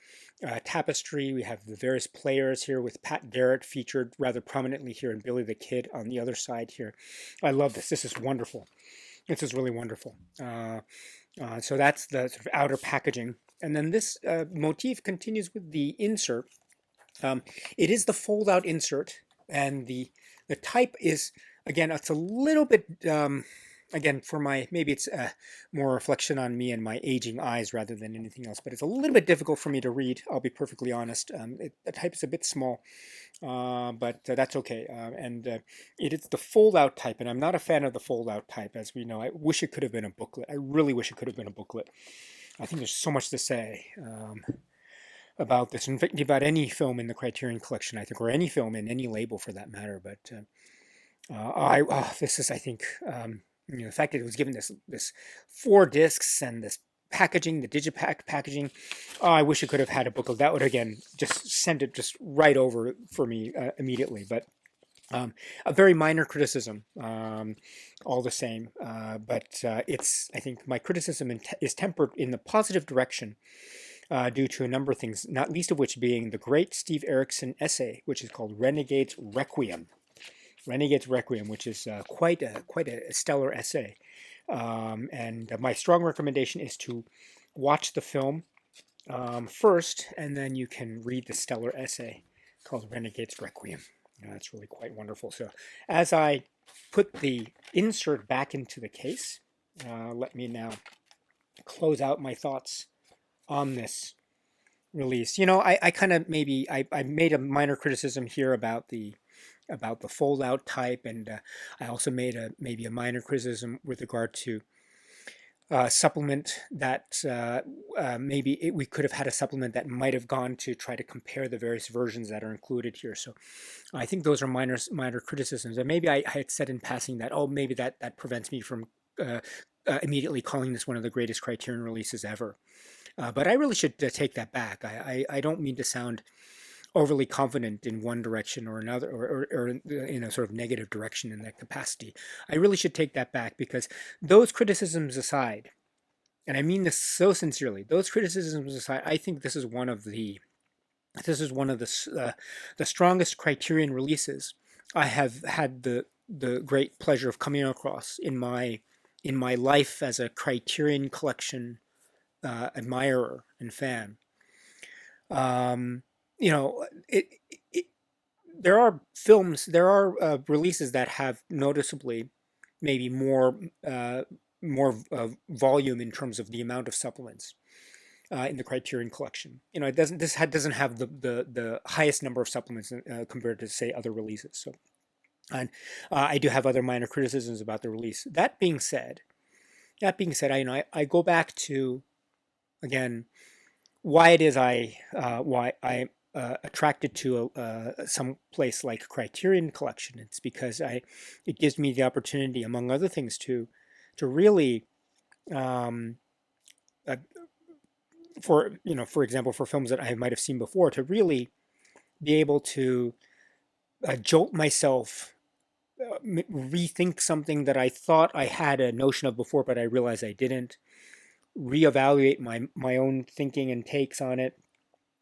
tapestry. We have the various players here with Pat Garrett featured rather prominently here and Billy the Kid on the other side here. I love this. This is wonderful. This is really wonderful. So that's the sort of outer packaging. And then this motif continues with the insert. It is the fold-out insert, and the type is, again, it's a little bit, again, maybe it's more reflection on me and my aging eyes rather than anything else, but it's a little bit difficult for me to read, I'll be perfectly honest. The type is a bit small, but that's okay. And it is the fold-out type, and I'm not a fan of the fold-out type, as we know. I wish it could have been a booklet. I really wish it could have been a booklet. I think there's so much to say about this, in fact, about any film in the Criterion Collection, I think, or any film in any label for that matter. But this is, I think, the fact that it was given this 4 discs and this packaging, the Digipack packaging. I wish it could have had a booklet. That would, again, just send it just right over for me immediately. But a very minor criticism, all the same. But I think my criticism is tempered in the positive direction due to a number of things, not least of which being the great Steve Erickson essay, which is called Renegade's Requiem. Renegade's Requiem, which is quite a stellar essay. And my strong recommendation is to watch the film first, and then you can read the stellar essay called Renegade's Requiem. That's really quite wonderful. So as I put the insert back into the case, let me now close out my thoughts on this release. I kind of I made a minor criticism here about the fold-out type, and I also made maybe a minor criticism with regard to supplement that we could have had a supplement that might have gone to try to compare the various versions that are included here. So I think those are minor criticisms. And maybe I had said in passing that, maybe that prevents me from immediately calling this one of the greatest Criterion releases ever. But I really should take that back. I don't mean to sound overly confident in one direction or another, or in a sort of negative direction in that capacity. I really should take that back, because those criticisms aside, and I mean this so sincerely, those criticisms aside, I think this is one of the This is one of the strongest Criterion releases I have had the great pleasure of coming across in my life as a Criterion Collection admirer and fan. Um, you know, it there are releases that have noticeably maybe more volume in terms of the amount of supplements in the Criterion Collection. It doesn't have the highest number of supplements compared to say other releases. So, and I do have other minor criticisms about the release. That being said, I go back to again why it is why I attracted to some place like Criterion Collection. It's because it gives me the opportunity, among other things, to really um, uh, for example, for films that I might have seen before, to really be able to jolt myself, rethink something that I thought I had a notion of before, but I realized I didn't. Reevaluate my own thinking and takes on it.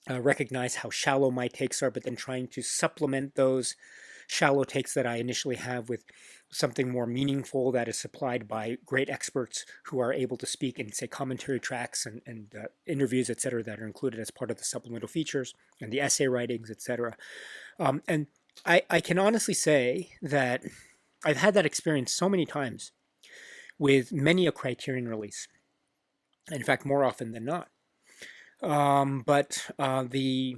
Recognize how shallow my takes are, but then trying to supplement those shallow takes that I initially have with something more meaningful that is supplied by great experts who are able to speak in, say, commentary tracks and interviews, etc., that are included as part of the supplemental features and the essay writings, etc. And I can honestly say that I've had that experience so many times with many a Criterion release. In fact, more often than not. But the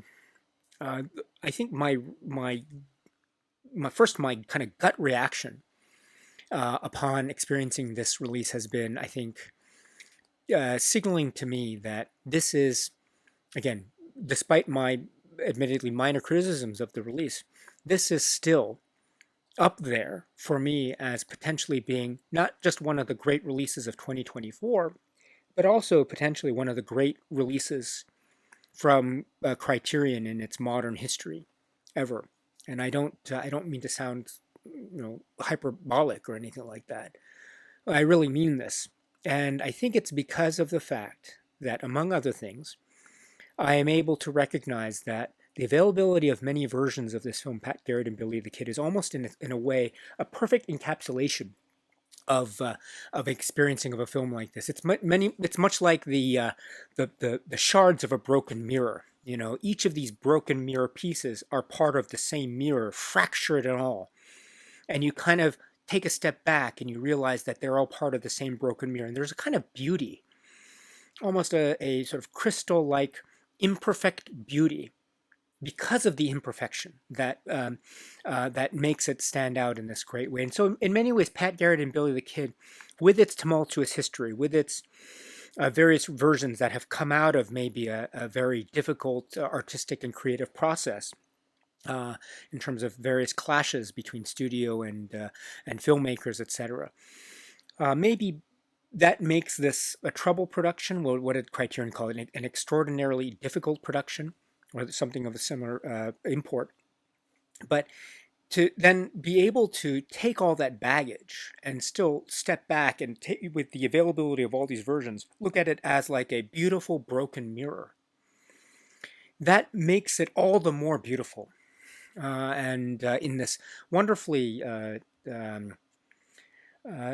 I think my kind of gut reaction upon experiencing this release has been, I think, signaling to me that this is, again, despite my admittedly minor criticisms of the release, this is still up there for me as potentially being not just one of the great releases of 2024, but also potentially one of the great releases from Criterion in its modern history ever. And I don't mean to sound hyperbolic or anything like that. I really mean this. And I think it's because of the fact that, among other things, I am able to recognize that the availability of many versions of this film, Pat Garrett and Billy the Kid, is almost in a way a perfect encapsulation of experiencing of a film like this. It's much like the shards of a broken mirror. Each of these broken mirror pieces are part of the same mirror, fractured and all. And you kind of take a step back and you realize that they're all part of the same broken mirror. And there's a kind of beauty, almost a sort of crystal-like imperfect beauty because of the imperfection that makes it stand out in this great way. And so in many ways, Pat Garrett and Billy the Kid, with its tumultuous history, with its various versions that have come out of maybe a very difficult artistic and creative process, in terms of various clashes between studio and filmmakers, etc. Maybe that makes this a trouble production. What did Criterion call it? An extraordinarily difficult production, or something of a similar import. But to then be able to take all that baggage and still step back and with the availability of all these versions, look at it as like a beautiful broken mirror. That makes it all the more beautiful. And in this wonderfully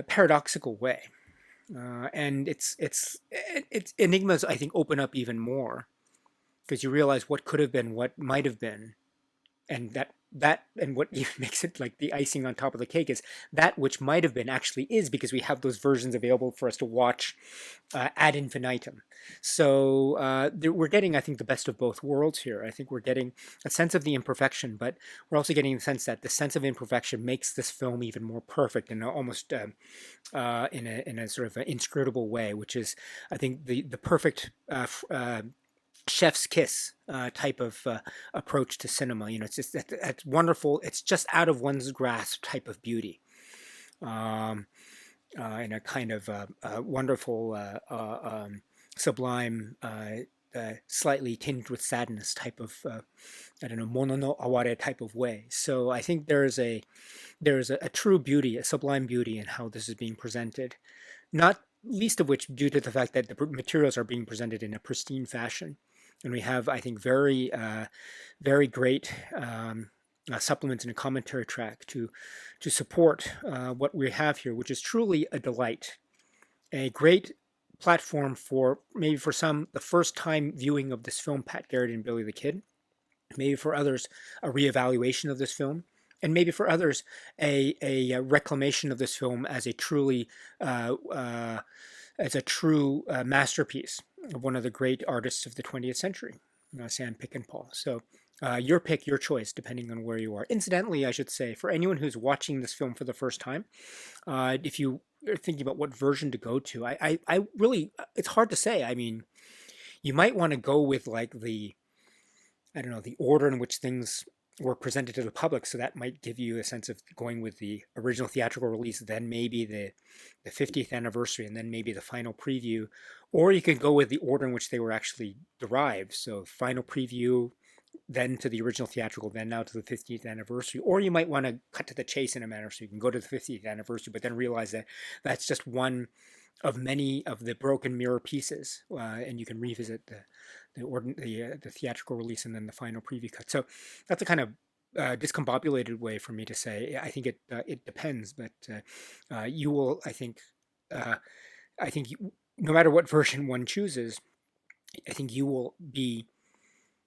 paradoxical way. And it's enigmas, I think, open up even more because you realize what could have been, what might have been, and that and what even makes it like the icing on top of the cake is that which might have been actually is, because we have those versions available for us to watch ad infinitum. So we're getting, I think, the best of both worlds here. I think we're getting a sense of the imperfection, but we're also getting the sense that the sense of imperfection makes this film even more perfect and almost in a sort of an inscrutable way, which is, I think, the perfect chef's kiss type of approach to cinema. It's just that's wonderful. It's just out of one's grasp type of beauty, in a kind of wonderful, sublime, slightly tinged with sadness type of, I don't know, mono no aware type of way. So I think there is a true beauty, a sublime beauty in how this is being presented, not least of which due to the fact that the materials are being presented in a pristine fashion. And we have, I think, very great supplements and a commentary track to support what we have here, which is truly a delight, a great platform for maybe for some the first time viewing of this film, Pat Garrett and Billy the Kid. Maybe for others, a reevaluation of this film, and maybe for others, a reclamation of this film as a truly as a true masterpiece of one of the great artists of the 20th century, Sam Peckinpah. So your pick, your choice, depending on where you are. Incidentally, I should say, for anyone who's watching this film for the first time, if you are thinking about what version to go to, I really, it's hard to say. I mean, you might want to go with like I don't know, the order in which things were presented to the public. So that might give you a sense of going with the original theatrical release, then maybe the 50th anniversary, and then maybe the final preview. Or you could go with the order in which they were actually derived. So final preview, then to the original theatrical, then now to the 50th anniversary. Or you might want to cut to the chase in a manner, so you can go to the 50th anniversary, but then realize that that's just one of many of the broken mirror pieces, and you can revisit the theatrical release and then the final preview cut. So that's a kind of discombobulated way for me to say. I think it depends, but you will. I think no matter what version one chooses, I think you will be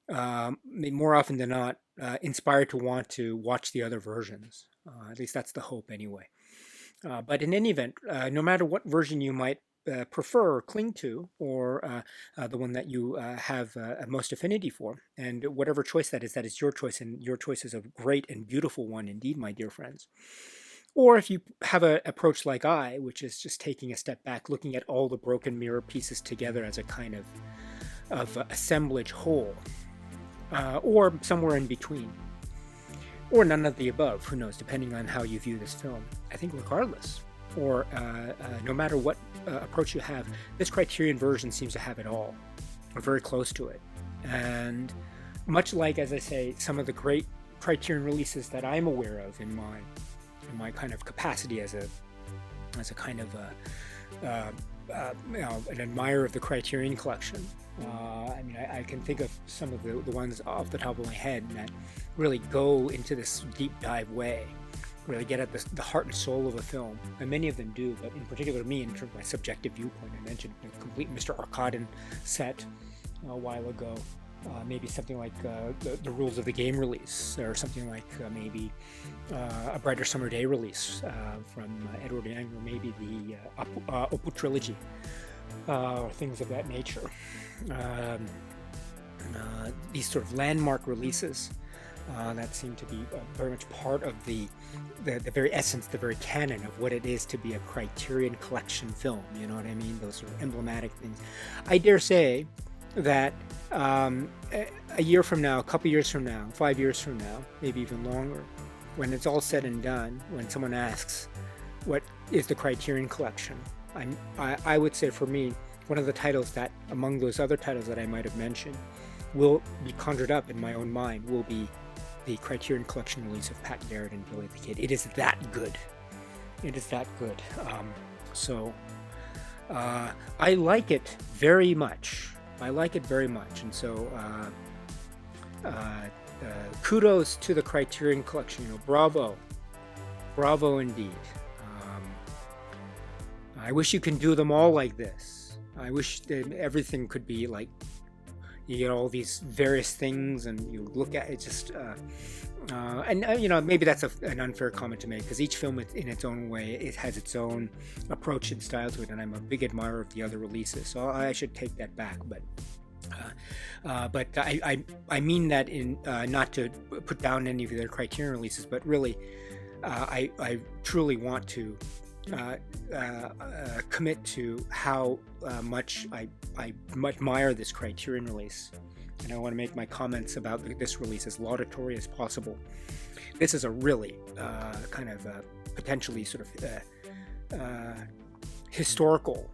more often than not inspired to want to watch the other versions. At least that's the hope, anyway. But in any event, no matter what version you might prefer or cling to, or the one that you have most affinity for, and whatever choice that is your choice, and your choice is a great and beautiful one indeed, my dear friends. Or if you have an approach like I, which is just taking a step back, looking at all the broken mirror pieces together as a kind of assemblage whole, or somewhere in between, or none of the above, who knows, depending on how you view this film. I think regardless, or no matter what approach you have, this Criterion version seems to have it all, or very close to it. And much like, as I say, some of the great Criterion releases that I'm aware of in my kind of capacity as a kind of an admirer of the Criterion Collection. I mean, I can think of some of the ones off the top of my head that really go into this deep dive way, really get at the heart and soul of a film, and many of them do, but in particular me, in terms of my subjective viewpoint. I mentioned the complete Mr. Arkadin set a while ago, maybe something like the Rules of the Game release, or something like maybe A Brighter Summer Day release from Edward Yang, or maybe the Opal Trilogy, or things of that nature. These sort of landmark releases that seem to be very much part of the very essence, the very canon of what it is to be a Criterion Collection film. You know what I mean? Those sort of emblematic things. I dare say that a year from now, a couple years from now, 5 years from now, maybe even longer, when it's all said and done, when someone asks, what is the Criterion Collection? I would say, for me, one of the titles that, among those other titles that I might have mentioned, will be conjured up in my own mind, will be the Criterion Collection release of Pat Garrett and Billy the Kid. It is that good. It is that good. I like it very much. And so kudos to the Criterion Collection. Bravo indeed. I wish you can do them all like this. I wish that everything could be like, you get all these various things and you look at it just maybe that's an unfair comment to make, because each film in its own way, it has its own approach and style to it, and I'm a big admirer of the other releases, so I should take that back. But I mean that in not to put down any of their Criterion releases, but really I truly want to commit to how much I admire this Criterion release, and I want to make my comments about this release as laudatory as possible. This is a really kind of potentially sort of historical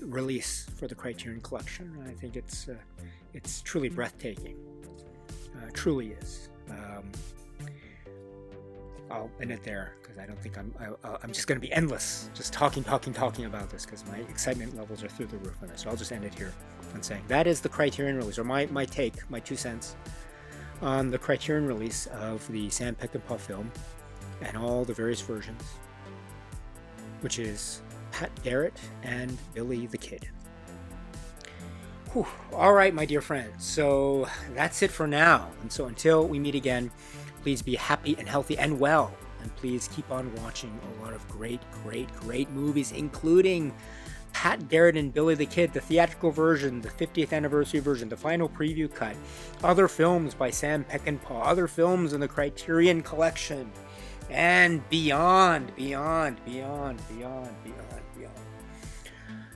release for the Criterion Collection. I think it's truly breathtaking. Truly is. I'll end it there because I don't think I'm just going to be endless, just talking about this because my excitement levels are through the roof on this. So I'll just end it here and saying that is the Criterion release, or my take, my 2 cents on the Criterion release of the Sam Peckinpah film and all the various versions, which is Pat Garrett and Billy the Kid. Whew. All right, my dear friends. So that's it for now. And so until we meet again, please be happy and healthy and well. And please keep on watching a lot of great movies, including Pat Garrett and Billy the Kid, the theatrical version, the 50th anniversary version, the final preview cut, other films by Sam Peckinpah, other films in the Criterion Collection, and beyond.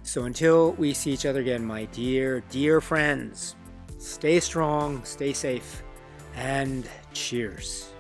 So until we see each other again, my dear friends, stay strong, stay safe, and cheers.